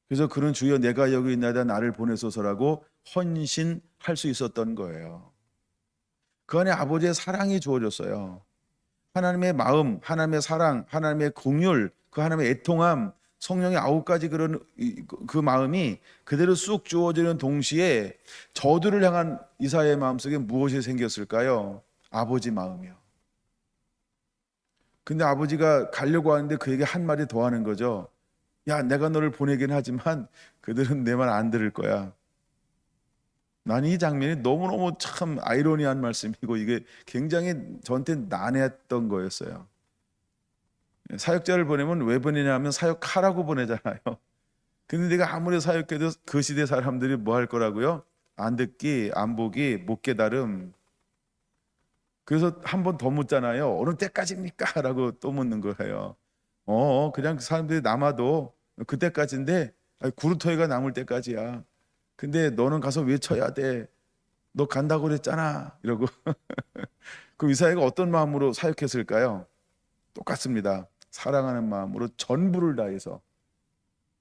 그래서 그는 주여 내가 여기 있나이다, 나를 보내소서라고 헌신할 수 있었던 거예요. 그 안에 아버지의 사랑이 주어졌어요. 하나님의 마음, 하나님의 사랑, 하나님의 긍휼, 그 하나님의 애통함, 성령의 9가지 그런 그 마음이 그대로 쑥 주어지는 동시에 저들을 향한 이사야의 마음속에 무엇이 생겼을까요? 아버지 마음이요. 근데 아버지가 가려고 하는데 그에게 한 마디 더 하는 거죠. 야, 내가 너를 보내긴 하지만 그들은 내 말 안 들을 거야. 난 이 장면이 너무너무 참 아이러니한 말씀이고 이게 굉장히 저한테 난해했던 거였어요. 사역자를 보내면 왜 보내냐면 사역하라고 보내잖아요. 근데 내가 아무리 사역해도 그 시대 사람들이 뭐 할 거라고요? 안 듣기, 안 보기, 못 깨달음. 그래서 한 번 더 묻잖아요. 어느 때까지입니까? 라고 또 묻는 거예요. 그냥 사람들이 남아도 그때까지인데 구루터기가 남을 때까지야. 근데 너는 가서 외쳐야 돼. 너 간다고 그랬잖아. 이러고. 그 이사야가 어떤 마음으로 사역했을까요? 똑같습니다. 사랑하는 마음으로 전부를 다해서.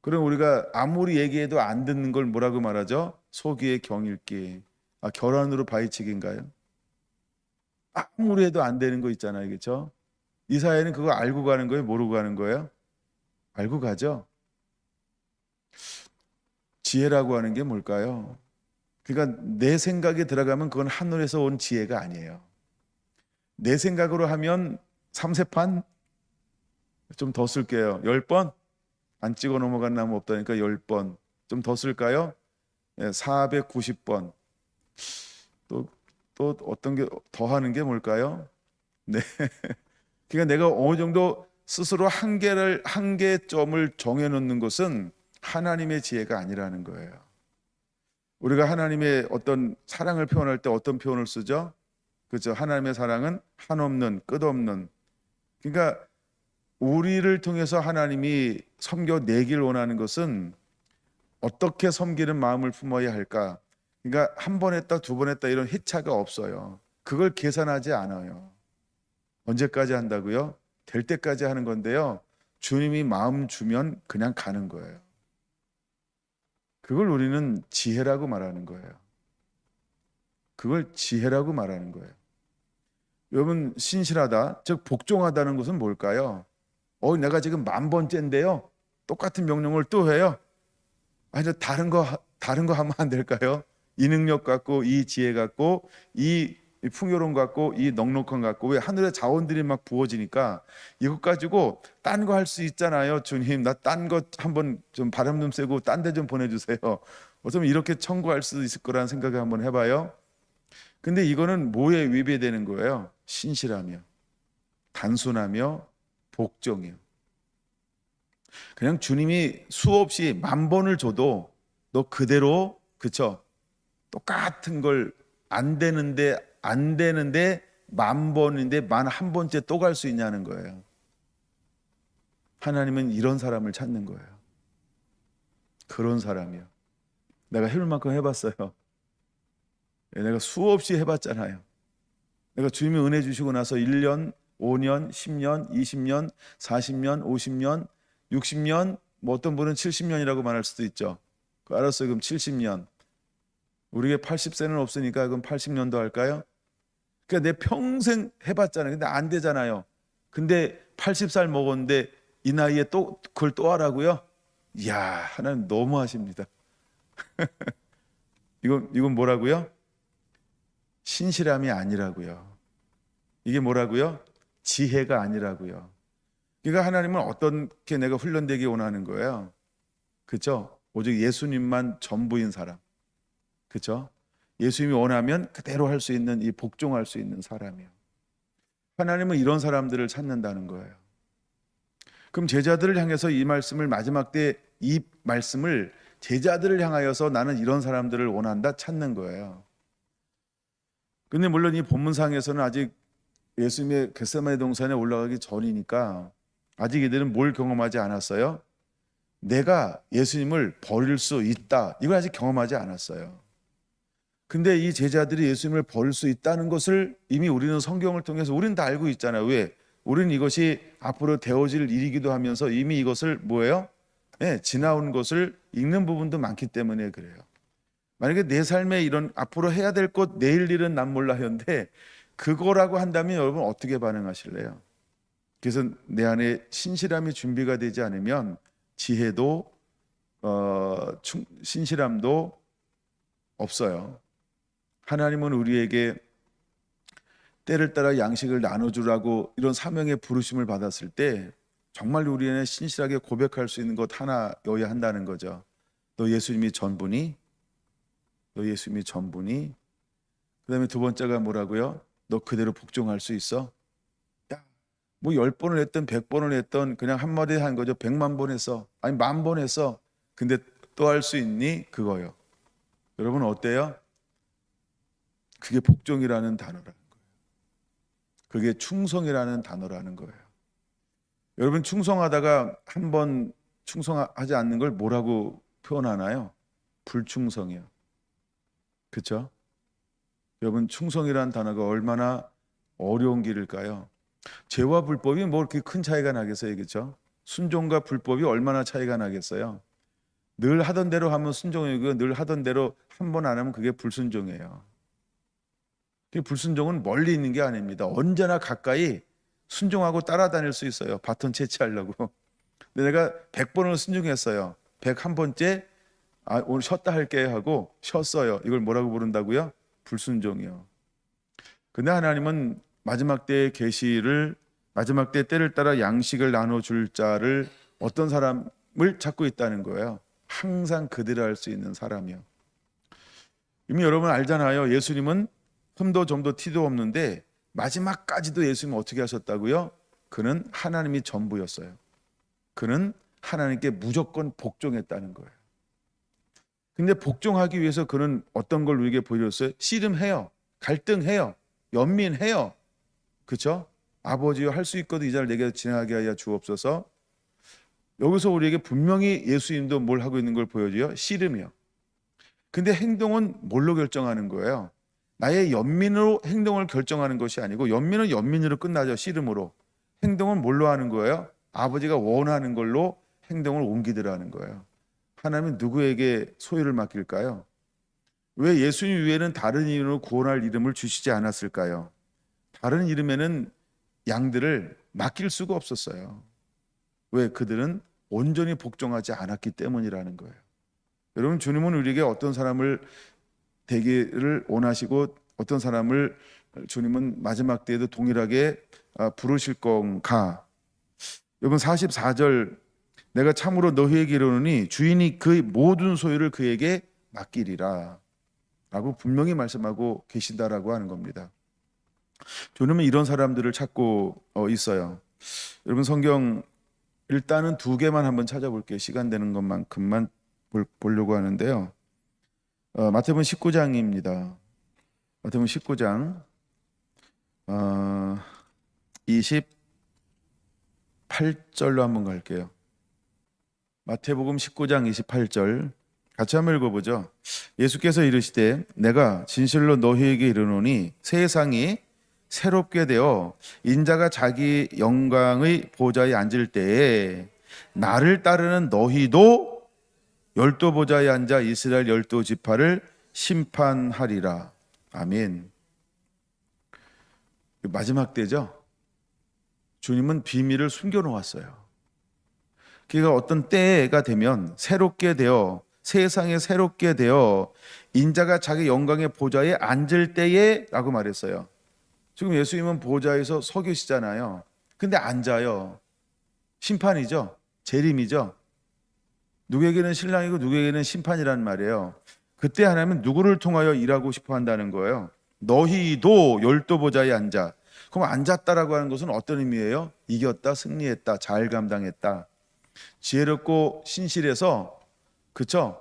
그럼 우리가 아무리 얘기해도 안 듣는 걸 뭐라고 말하죠? 소기의 경읽기. 결혼으로 바위치기인가요? 아무리 해도 안 되는 거 있잖아요. 그렇죠? 이사야는 그거 알고 가는 거예요? 모르고 가는 거예요? 알고 가죠. 지혜라고 하는 게 뭘까요? 그러니까 내 생각에 들어가면 그건 하늘에서 온 지혜가 아니에요. 내 생각으로 하면 삼세판 좀 더 쓸게요. 10번 안 찍어 넘어간 나무 없다니까 10번 좀 더 쓸까요? 490번. 또 어떤 게 더 하는 게 뭘까요? 네. 그러니까 내가 어느 정도 스스로 한계점을 정해놓는 것은 하나님의 지혜가 아니라는 거예요. 우리가 하나님의 어떤 사랑을 표현할 때 어떤 표현을 쓰죠? 그렇죠. 하나님의 사랑은 한없는 끝없는. 그러니까 우리를 통해서 하나님이 섬겨내길 원하는 것은 어떻게 섬기는 마음을 품어야 할까? 그러니까 한 번 했다, 두 번 했다 이런 희차가 없어요. 그걸 계산하지 않아요. 언제까지 한다고요? 될 때까지 하는 건데요. 주님이 마음 주면 그냥 가는 거예요. 그걸 우리는 지혜라고 말하는 거예요. 그걸 지혜라고 말하는 거예요. 여러분, 신실하다, 즉 복종하다는 것은 뭘까요? 내가 지금 10,000번째인데요. 똑같은 명령을 또 해요. 아니, 다른 거 하면 안 될까요? 이 능력 갖고, 이 지혜 갖고, 이 풍요로움 갖고, 이 넉넉함 갖고, 왜 하늘의 자원들이 막 부어지니까 이것 가지고 딴 거 할 수 있잖아요. 주님, 나 딴 거 한번 좀 바람 좀 쐬고 딴 데 좀 보내주세요. 어쩌면 이렇게 청구할 수도 있을 거라는 생각을 한번 해봐요. 근데 이거는 뭐에 위배되는 거예요? 신실하며, 단순하며, 복종이요. 그냥 주님이 수없이 10,000번을 줘도 너 그대로, 그쵸? 똑같은 걸 안 되는데 10,000번인데 11,000번째 또 갈 수 있냐는 거예요. 하나님은 이런 사람을 찾는 거예요. 그런 사람이요. 내가 해볼 만큼 해봤어요. 내가 수없이 해봤잖아요. 내가 주님이 은혜 주시고 나서 1년, 5년, 10년, 20년, 40년, 50년, 60년, 뭐 어떤 분은 70년이라고 말할 수도 있죠. 알았어요. 그럼 70년. 우리에게 80세는 없으니까 그럼 80년도 할까요? 그러니까 내 평생 해봤잖아요. 근데 안 되잖아요. 근데 80살 먹었는데 이 나이에 또 그걸 또 하라고요? 이야, 하나님 너무하십니다. 이건 뭐라고요? 신실함이 아니라고요. 이게 뭐라고요? 지혜가 아니라고요. 그러니까 하나님은 어떻게 내가 훈련되기 원하는 거예요? 그렇죠? 오직 예수님만 전부인 사람. 그렇죠? 예수님이 원하면 그대로 할 수 있는, 이 복종할 수 있는 사람이요. 하나님은 이런 사람들을 찾는다는 거예요. 그럼 제자들을 향해서 이 말씀을 마지막 때 이 말씀을 제자들을 향하여서 나는 이런 사람들을 원한다 찾는 거예요. 근데 물론 이 본문상에서는 아직 예수님의 겟세마네 동산에 올라가기 전이니까 아직 이들은 뭘 경험하지 않았어요? 내가 예수님을 버릴 수 있다. 이걸 아직 경험하지 않았어요. 근데 이 제자들이 예수님을 버릴 수 있다는 것을 이미 우리는 성경을 통해서 우리는 다 알고 있잖아요. 왜? 우리는 이것이 앞으로 되어질 일이기도 하면서 이미 이것을 뭐예요? 지나온 것을 읽는 부분도 많기 때문에 그래요. 만약에 내 삶에 이런 앞으로 해야 될 것, 내일 일은 난 몰라요인데 그거라고 한다면 여러분 어떻게 반응하실래요? 그래서 내 안에 신실함이 준비가 되지 않으면 지혜도 신실함도 없어요. 하나님은 우리에게 때를 따라 양식을 나눠주라고 이런 사명의 부르심을 받았을 때 정말 우리는 신실하게 고백할 수 있는 것 하나여야 한다는 거죠. 너 예수님이 전부니? 너 예수님이 전부니? 그 다음에 두 번째가 뭐라고요? 너 그대로 복종할 수 있어? 야, 뭐 10번을 했던 100번을 했던 그냥 한마디 한 거죠. 100만 번 했어. 아니 10,000번 했어. 근데 또 할 수 있니? 그거요. 여러분 어때요? 그게 복종이라는 단어라는 거예요. 그게 충성이라는 단어라는 거예요. 여러분 충성하다가 한번 충성하지 않는 걸 뭐라고 표현하나요? 불충성이요. 그렇죠? 여러분 충성이라는 단어가 얼마나 어려운 길일까요? 죄와 불법이 뭐 그렇게 큰 차이가 나겠어요, 그렇죠? 순종과 불법이 얼마나 차이가 나겠어요? 늘 하던 대로 하면 순종이고 늘 하던 대로 한 번 안 하면 그게 불순종이에요. 불순종은 멀리 있는 게 아닙니다. 언제나 가까이 순종하고 따라다닐 수 있어요. 바톤 채취하려고. 근데 내가 100번을 순종했어요. 101번째 오늘 쉬었다 할게 하고 쉬었어요. 이걸 뭐라고 부른다고요? 불순종이요. 근데 하나님은 마지막 때의 계시를 마지막 때 때를 따라 양식을 나눠줄 자를 어떤 사람을 찾고 있다는 거예요. 항상 그대로 할 수 있는 사람이요. 이미 여러분 알잖아요. 예수님은 흠도 점도 티도 없는데 마지막까지도 예수님은 어떻게 하셨다고요? 그는 하나님이 전부였어요. 그는 하나님께 무조건 복종했다는 거예요. 근데 복종하기 위해서 그는 어떤 걸 우리에게 보여줬어요? 씨름해요. 갈등해요. 연민해요. 그렇죠? 아버지여 할 수 있거든 이 자를 내게 지나가게 하여 주옵소서. 여기서 우리에게 분명히 예수님도 뭘 하고 있는 걸 보여줘요? 씨름이요. 근데 행동은 뭘로 결정하는 거예요? 나의 연민으로 행동을 결정하는 것이 아니고 연민은 연민으로 끝나죠. 씨름으로. 행동은 뭘로 하는 거예요? 아버지가 원하는 걸로 행동을 옮기더라는 거예요. 하나님은 누구에게 소유를 맡길까요? 왜 예수님 위에는 다른 이름으로 구원할 이름을 주시지 않았을까요? 다른 이름에는 양들을 맡길 수가 없었어요. 왜? 그들은 온전히 복종하지 않았기 때문이라는 거예요. 여러분 주님은 우리에게 어떤 사람을 되기를 원하시고 어떤 사람을 주님은 마지막 때에도 동일하게 부르실 건가? 여러분 44절 내가 참으로 너희에게 이르노니 주인이 그 모든 소유를 그에게 맡기리라 라고 분명히 말씀하고 계신다라고 하는 겁니다. 주님은 이런 사람들을 찾고 있어요. 여러분 성경 일단은 2개만 한번 찾아볼게요. 시간 되는 것만큼만 보려고 하는데요. 마태복음 19장입니다. 마태복음 19장 28절로 한번 갈게요. 마태복음 19장 28절 같이 한번 읽어보죠. 예수께서 이르시되 내가 진실로 너희에게 이르노니 세상이 새롭게 되어 인자가 자기 영광의 보좌에 앉을 때에 나를 따르는 너희도 12보좌에 앉아 이스라엘 12지파를 심판하리라. 아멘. 마지막 때죠. 주님은 비밀을 숨겨놓았어요. 그가 어떤 때가 되면 새롭게 되어 세상에 새롭게 되어 인자가 자기 영광의 보좌에 앉을 때에 라고 말했어요. 지금 예수님은 보좌에서 서 계시잖아요. 근데 앉아요. 심판이죠. 재림이죠. 누구에게는 신랑이고 누구에게는 심판이란 말이에요. 그때 하나님은 누구를 통하여 일하고 싶어 한다는 거예요. 너희도 12보좌에 앉아. 그럼 앉았다라고 하는 것은 어떤 의미예요? 이겼다, 승리했다, 잘 감당했다. 지혜롭고 신실해서 그쵸?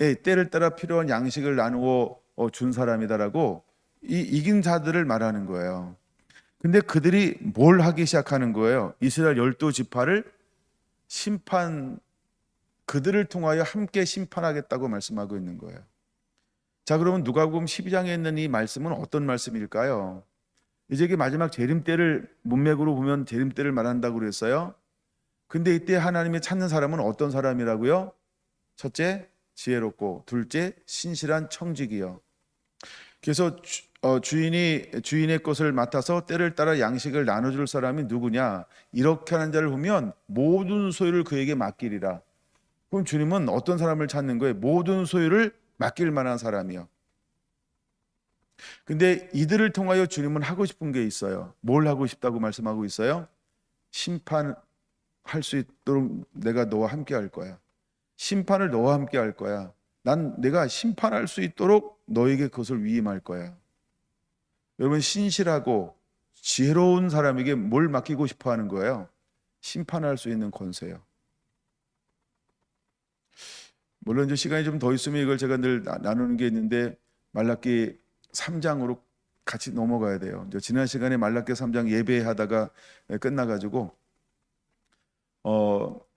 예, 때를 따라 필요한 양식을 나누어 준 사람이다라고 이긴 자들을 말하는 거예요. 근데 그들이 뭘 하기 시작하는 거예요? 이스라엘 12지파를 그들을 통하여 함께 심판하겠다고 말씀하고 있는 거예요. 자, 그러면 누가복음 12장에 있는 이 말씀은 어떤 말씀일까요? 이제 이게 마지막 재림 때를 문맥으로 보면 재림 때를 말한다고 그랬어요. 근데 이때 하나님이 찾는 사람은 어떤 사람이라고요? 첫째, 지혜롭고 둘째, 신실한 청지기요. 그래서 주인의 것을 맡아서 때를 따라 양식을 나눠줄 사람이 누구냐? 이렇게 하는 자를 보면 모든 소유를 그에게 맡기리라. 그럼 주님은 어떤 사람을 찾는 거예요? 모든 소유를 맡길 만한 사람이요. 근데 이들을 통하여 주님은 하고 싶은 게 있어요. 뭘 하고 싶다고 말씀하고 있어요? 심판할 수 있도록 내가 너와 함께 할 거야. 심판을 너와 함께 할 거야. 내가 심판할 수 있도록 너에게 그것을 위임할 거야. 여러분, 신실하고 지혜로운 사람에게 뭘 맡기고 싶어 하는 거예요? 심판할 수 있는 권세요. 물론 이제 시간이 좀 더 있으면 이걸 제가 늘 나누는 게 있는데, 말라기 3장으로 같이 넘어가야 돼요. 이제 지난 시간에 말라기 3장 예배하다가 끝나가지고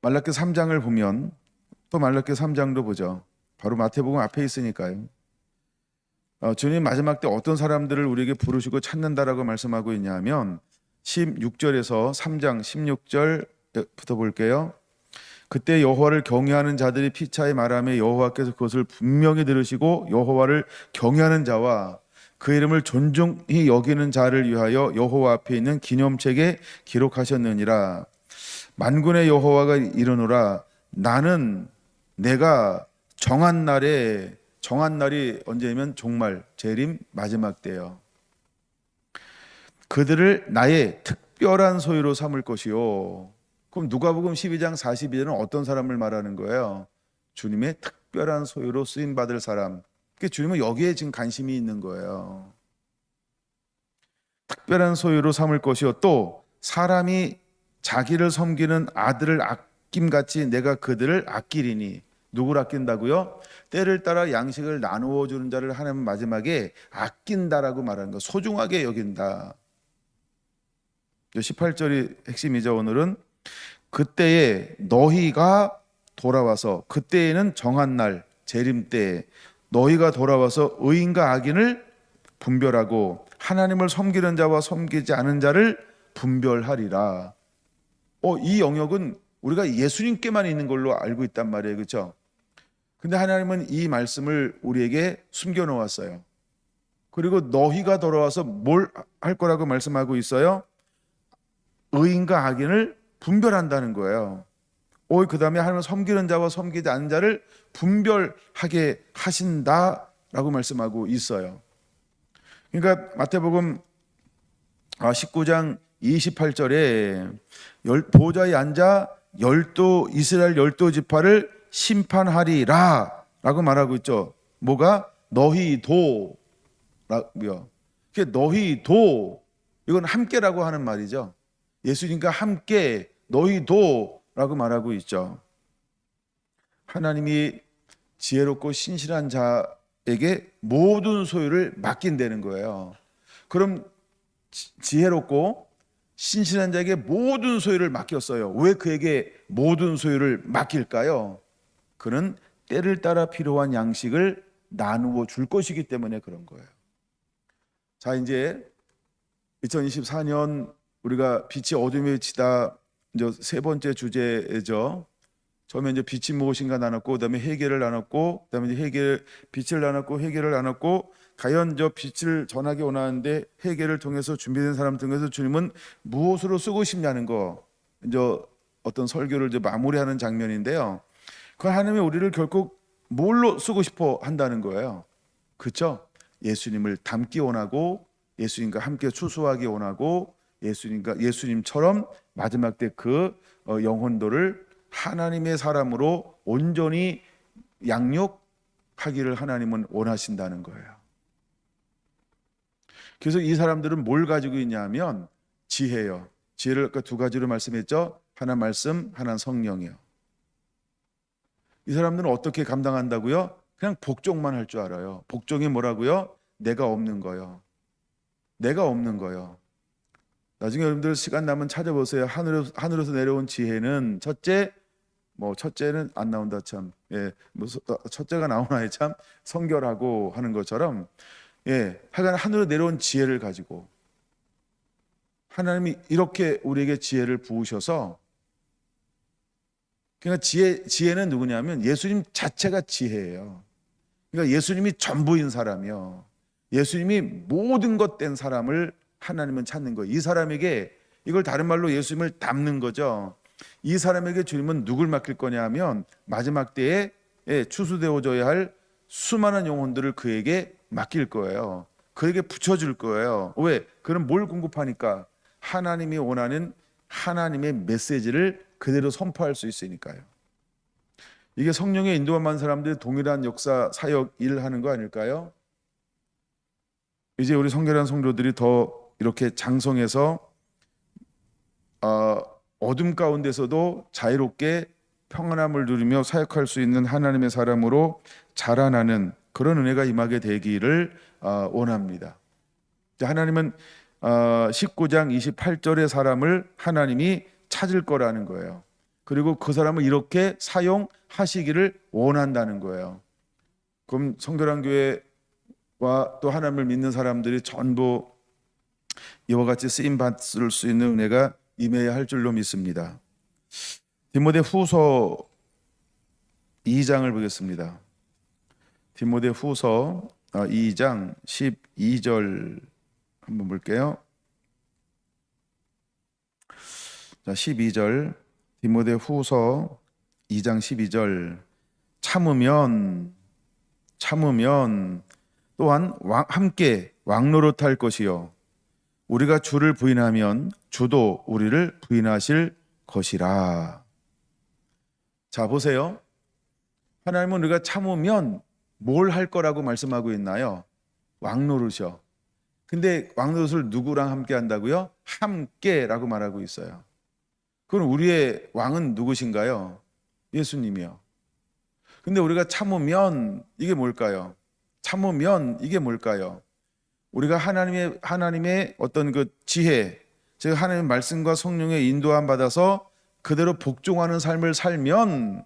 말라기 3장을 보면, 또 말라기 3장도 보죠. 바로 마태복음 앞에 있으니까요. 주님 마지막 때 어떤 사람들을 우리에게 부르시고 찾는다라고 말씀하고 있냐면 16절에서 3장 16절부터 볼게요. 그때 여호와를 경외하는 자들이 피차에 말하며 여호와께서 그것을 분명히 들으시고 여호와를 경외하는 자와 그 이름을 존중히 여기는 자를 위하여 여호와 앞에 있는 기념책에 기록하셨느니라. 만군의 여호와가 이르노라. 나는 내가 정한 날이 언제냐면 종말, 재림 마지막 때요. 그들을 나의 특별한 소유로 삼을 것이요. 그럼 누가복음 12장 42절은 어떤 사람을 말하는 거예요? 주님의 특별한 소유로 쓰임 받을 사람. 그러니까 주님은 여기에 지금 관심이 있는 거예요. 특별한 소유로 삼을 것이요. 또 사람이 자기를 섬기는 아들을 아낌같이 내가 그들을 아끼리니. 누구를 아낀다고요? 때를 따라 양식을 나누어 주는 자를 하나님 마지막에 아낀다라고 말하는 거, 소중하게 여긴다. 18절이 핵심이죠. 오늘은 그때에 너희가 돌아와서, 그때에는 정한 날 재림 때 너희가 돌아와서 의인과 악인을 분별하고 하나님을 섬기는 자와 섬기지 않은 자를 분별하리라. 이 영역은 우리가 예수님께만 있는 걸로 알고 있단 말이에요. 그렇죠? 근데 하나님은 이 말씀을 우리에게 숨겨 놓았어요. 그리고 너희가 돌아와서 뭘 할 거라고 말씀하고 있어요? 의인과 악인을 분별한다는 거예요. 그 다음에 하나님을 섬기는 자와 섬기지 않는 자를 분별하게 하신다라고 말씀하고 있어요. 그러니까 마태복음 19장 28절에 보좌에 앉아 이스라엘 12지파를 심판하리라 라고 말하고 있죠. 뭐가? 너희도 라고요. 너희도, 이건 함께라고 하는 말이죠. 예수님과 함께 너희도 라고 말하고 있죠. 하나님이 지혜롭고 신실한 자에게 모든 소유를 맡긴다는 거예요. 그럼 지혜롭고 신실한 자에게 모든 소유를 맡겼어요. 왜 그에게 모든 소유를 맡길까요? 그는 때를 따라 필요한 양식을 나누어 줄 것이기 때문에 그런 거예요. 자, 이제 2024년 우리가 빛이 어둠에 지다, 이제 세 번째 주제죠. 처음에 이제 빛이 무엇인가 나눴고, 그다음에 해결을 나눴고, 그다음에 이제 빛을 나눴고, 해결을 나눴고, 과연 저 빛을 전하게 원하는데 해결을 통해서 준비된 사람 통해서 주님은 무엇으로 쓰고 싶냐는 거, 이제 어떤 설교를 이제 마무리하는 장면인데요. 그 하나님이 우리를 결국 뭘로 쓰고 싶어 한다는 거예요. 그렇죠? 예수님을 닮기 원하고, 예수님과 함께 추수하기 원하고, 예수님처럼 마지막 때 그 영혼들을 하나님의 사람으로 온전히 양육하기를 하나님은 원하신다는 거예요. 그래서 이 사람들은 뭘 가지고 있냐면 지혜요. 지혜를 아까 두 가지로 말씀했죠. 하나 말씀, 하나 성령이요. 이 사람들은 어떻게 감당한다고요? 그냥 복종만 할 줄 알아요. 복종이 뭐라고요? 내가 없는 거요. 내가 없는 거요. 나중에 여러분들 시간 나면 찾아보세요. 하늘에서 내려온 지혜는 첫째는 안 나온다 참. 첫째가 나오나요 참. 성결하고 하는 것처럼, 하여간 하늘로 내려온 지혜를 가지고 하나님이 이렇게 우리에게 지혜를 부으셔서, 그러니까 지혜는 누구냐면 예수님 자체가 지혜예요. 그러니까 예수님이 전부인 사람이요. 예수님이 모든 것 된 사람을 하나님은 찾는 거예요. 이 사람에게, 이걸 다른 말로 예수님을 닮는 거죠. 이 사람에게 주님은 누굴 맡길 거냐 하면 마지막 때에 추수되어져야 할 수많은 영혼들을 그에게 맡길 거예요. 그에게 붙여줄 거예요. 왜? 그는 뭘 공급하니까? 하나님이 원하는 하나님의 메시지를 그대로 선포할 수 있으니까요. 이게 성령의 인도만 사람들이 동일한 역사, 사역, 일하는 거 아닐까요? 이제 우리 성결한 성도들이 더 이렇게 장성해서 어둠 가운데서도 자유롭게 평안함을 누리며 사역할 수 있는 하나님의 사람으로 자라나는 그런 은혜가 임하게 되기를 원합니다. 하나님은 19장 28절의 사람을 하나님이 찾을 거라는 거예요. 그리고 그 사람을 이렇게 사용하시기를 원한다는 거예요. 그럼 성결한 교회와 또 하나님을 믿는 사람들이 전부 이와 같이 쓰임 받을 수 있는 은혜가 임해야 할 줄로 믿습니다. 디모데 후서 2장을 보겠습니다. 디모데 후서 2장 12절 한번 볼게요. 자, 12절 디모데 후서 2장 12절 참으면 또한 함께 왕노릇할 것이요 우리가 주를 부인하면 주도 우리를 부인하실 것이라. 자, 보세요. 하나님은 우리가 참으면 뭘 할 거라고 말씀하고 있나요? 왕노릇이요. 근데 왕노릇을 누구랑 함께 한다고요? 함께라고 말하고 있어요. 그럼 우리의 왕은 누구신가요? 예수님이요. 근데 우리가 참으면 이게 뭘까요? 참으면 이게 뭘까요? 우리가 하나님의 어떤 그 지혜, 즉 하나님의 말씀과 성령의 인도함 받아서 그대로 복종하는 삶을 살면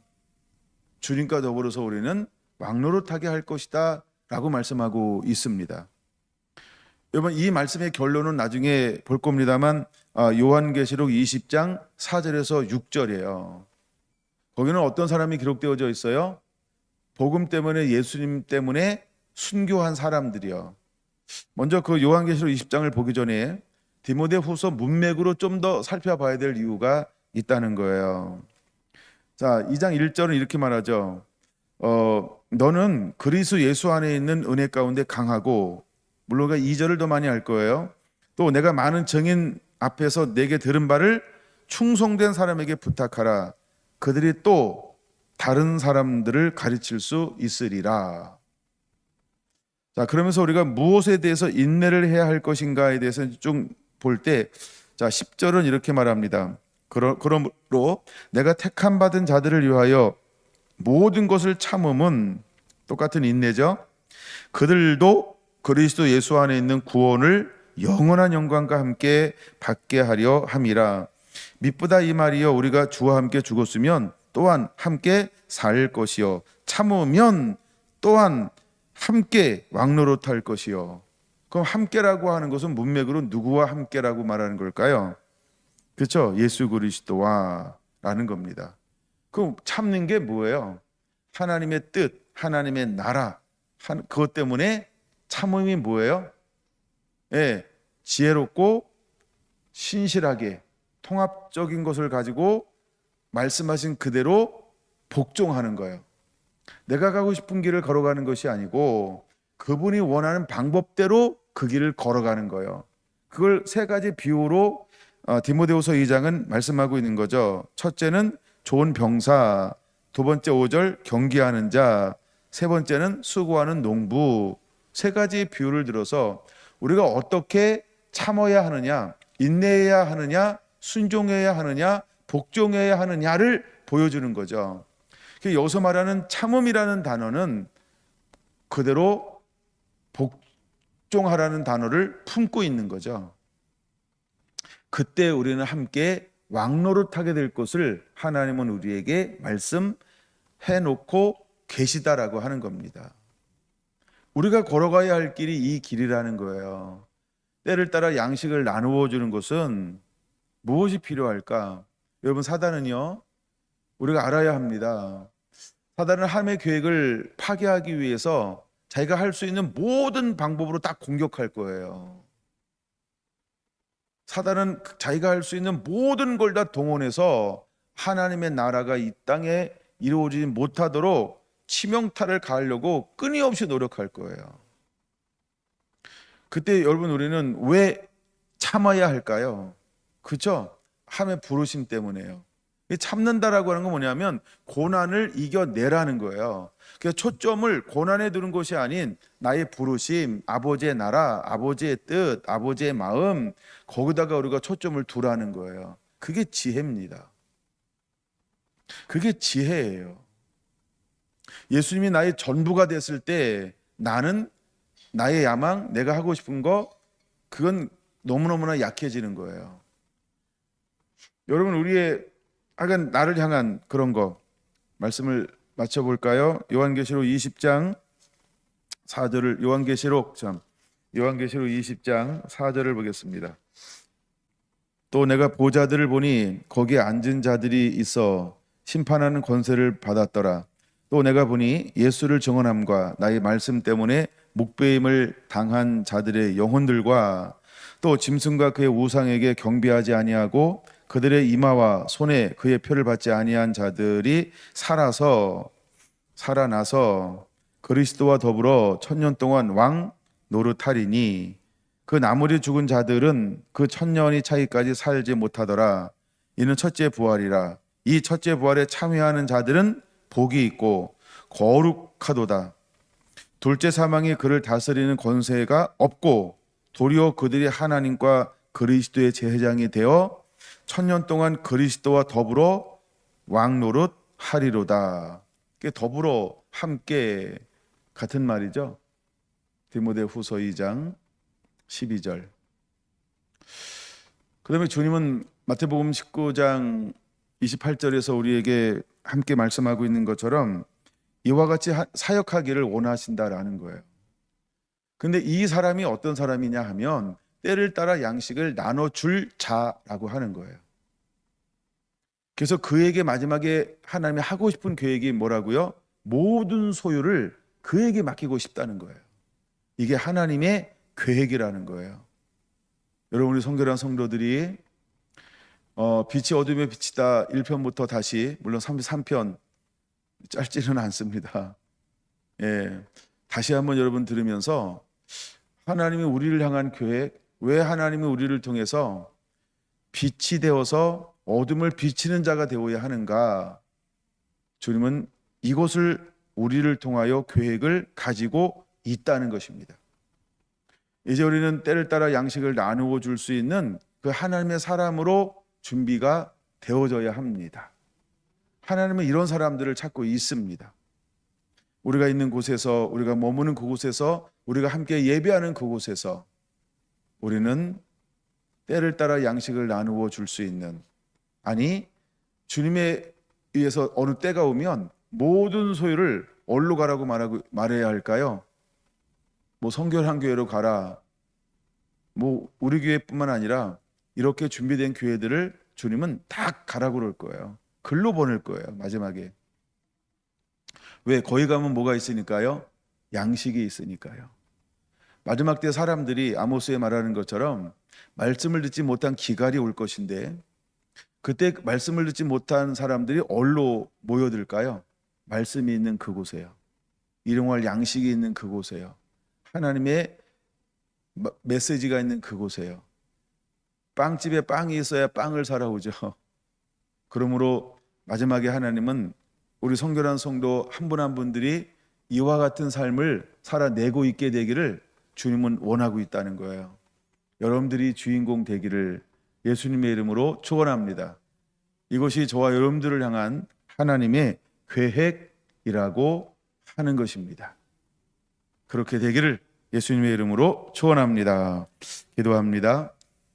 주님과 더불어서 우리는 왕노릇하게 할 것이다 라고 말씀하고 있습니다. 여러분, 이 말씀의 결론은 나중에 볼 겁니다만 요한계시록 20장 4절에서 6절이에요. 거기는 어떤 사람이 기록되어져 있어요? 복음 때문에, 예수님 때문에 순교한 사람들이요. 먼저 그 요한계시록 20장을 보기 전에 디모데 후서 문맥으로 좀 더 살펴봐야 될 이유가 있다는 거예요. 자, 2장 1절은 이렇게 말하죠. 너는 그리스도 예수 안에 있는 은혜 가운데 강하고, 물론 2절을 더 많이 할 거예요. 또 내가 많은 증인 앞에서 내게 들은 바를 충성된 사람에게 부탁하라. 그들이 또 다른 사람들을 가르칠 수 있으리라. 자, 그러면서 우리가 무엇에 대해서 인내를 해야 할 것인가에 대해서 좀 볼 때, 자, 10절은 이렇게 말합니다. 그러므로 내가 택함 받은 자들을 위하여 모든 것을 참음은, 똑같은 인내죠. 그들도 그리스도 예수 안에 있는 구원을 영원한 영광과 함께 받게 하려 함이라. 미쁘다 이 말이여, 우리가 주와 함께 죽었으면 또한 함께 살 것이요 참으면 또한 함께 왕노릇할 것이요. 그럼 함께라고 하는 것은 문맥으로 누구와 함께라고 말하는 걸까요? 그렇죠? 예수 그리스도와 라는 겁니다. 그럼 참는 게 뭐예요? 하나님의 뜻, 하나님의 나라, 그것 때문에 참음이 뭐예요? 예, 지혜롭고 신실하게 통합적인 것을 가지고 말씀하신 그대로 복종하는 거예요. 내가 가고 싶은 길을 걸어가는 것이 아니고 그분이 원하는 방법대로 그 길을 걸어가는 거예요. 그걸 세 가지 비유로 디모데후서 2장은 말씀하고 있는 거죠. 첫째는 좋은 병사, 두 번째 5절 경기하는 자, 세 번째는 수고하는 농부. 세 가지 비유를 들어서 우리가 어떻게 참아야 하느냐, 인내해야 하느냐, 순종해야 하느냐, 복종해야 하느냐를 보여주는 거죠. 여기서 말하는 참음이라는 단어는 그대로 복종하라는 단어를 품고 있는 거죠. 그때 우리는 함께 왕노릇하게 될 것을 하나님은 우리에게 말씀해 놓고 계시다라고 하는 겁니다. 우리가 걸어가야 할 길이 이 길이라는 거예요. 때를 따라 양식을 나누어 주는 것은 무엇이 필요할까? 여러분, 사단은요, 우리가 알아야 합니다. 사단은 하나님의 계획을 파괴하기 위해서 자기가 할 수 있는 모든 방법으로 다 공격할 거예요. 사단은 자기가 할 수 있는 모든 걸 다 동원해서 하나님의 나라가 이 땅에 이루어지지 못하도록 치명타를 가하려고 끊임없이 노력할 거예요. 그때 여러분 우리는 왜 참아야 할까요? 그렇죠? 하나님의 부르심 때문에요. 참는다라고 하는 건 뭐냐면 고난을 이겨내라는 거예요. 그래서 초점을 고난에 두는 것이 아닌 나의 부르심, 아버지의 나라, 아버지의 뜻, 아버지의 마음, 거기다가 우리가 초점을 두라는 거예요. 그게 지혜입니다. 그게 지혜예요. 예수님이 나의 전부가 됐을 때 나는 나의 야망, 내가 하고 싶은 거, 그건 너무너무나 약해지는 거예요. 여러분, 우리의 하여간 나를 향한 그런 거 말씀을 맞춰볼까요? 요한계시록 20장 4절을 요한계시록 20장 4절을 보겠습니다. 또 내가 보좌들을 보니 거기에 앉은 자들이 있어 심판하는 권세를 받았더라. 또 내가 보니 예수를 증언함과 나의 말씀 때문에 묵배임을 당한 자들의 영혼들과 또 짐승과 그의 우상에게 경배하지 아니하고 그들의 이마와 손에 그의 표를 받지 아니한 자들이 살아나서 그리스도와 더불어 1000년 동안 왕 노릇하리니 그 나머지 죽은 자들은 그 1000년이 차기까지 살지 못하더라. 이는 첫째 부활이라. 이 첫째 부활에 참여하는 자들은 복이 있고 거룩하도다. 둘째 사망이 그를 다스리는 권세가 없고 도리어 그들이 하나님과 그리스도의 제사장이 되어 1000년 동안 그리스도와 더불어 왕노릇 하리로다. 더불어 함께 같은 말이죠. 디모데후서 2장 12절. 그다음에 주님은 마태복음 19장 28절에서 우리에게 함께 말씀하고 있는 것처럼 이와 같이 사역하기를 원하신다라는 거예요. 근데 이 사람이 어떤 사람이냐 하면 때를 따라 양식을 나눠줄 자라고 하는 거예요. 그래서 그에게 마지막에 하나님이 하고 싶은 계획이 뭐라고요? 모든 소유를 그에게 맡기고 싶다는 거예요. 이게 하나님의 계획이라는 거예요. 여러분, 우리 성결한 성도들이 빛이 어둠에 비치다 1편부터 다시, 물론 33편 짧지는 않습니다. 예, 다시 한번 여러분 들으면서 하나님이 우리를 향한 계획, 왜 하나님이 우리를 통해서 빛이 되어서 어둠을 비치는 자가 되어야 하는가? 주님은 이곳을 우리를 통하여 계획을 가지고 있다는 것입니다. 이제 우리는 때를 따라 양식을 나누어 줄 수 있는 그 하나님의 사람으로 준비가 되어져야 합니다. 하나님은 이런 사람들을 찾고 있습니다. 우리가 있는 곳에서, 우리가 머무는 그곳에서, 우리가 함께 예배하는 그곳에서 우리는 때를 따라 양식을 나누어 줄 수 있는, 아니 주님에 의해서 어느 때가 오면 모든 소유를 어디로 가라고 말해야 할까요? 뭐 성결한 교회로 가라, 뭐 우리 교회뿐만 아니라 이렇게 준비된 교회들을 주님은 다 가라고 그럴 거예요. 글로 보낼 거예요. 마지막에. 왜? 거기 가면 뭐가 있으니까요? 양식이 있으니까요. 마지막 때 사람들이 아모스에 말하는 것처럼 말씀을 듣지 못한 기갈이 올 것인데, 그때 말씀을 듣지 못한 사람들이 어디로 모여들까요? 말씀이 있는 그곳에요. 일용할 양식이 있는 그곳에요. 하나님의 메시지가 있는 그곳에요. 빵집에 빵이 있어야 빵을 사러 오죠. 그러므로 마지막에 하나님은 우리 성결한 성도 한 분 한 분들이 이와 같은 삶을 살아내고 있게 되기를 주님은 원하고 있다는 거예요. 여러분들이 주인공 되기를 예수님의 이름으로 축원합니다. 이것이 저와 여러분들을 향한 하나님의 계획이라고 하는 것입니다. 그렇게 되기를 예수님의 이름으로 축원합니다. 기도합니다.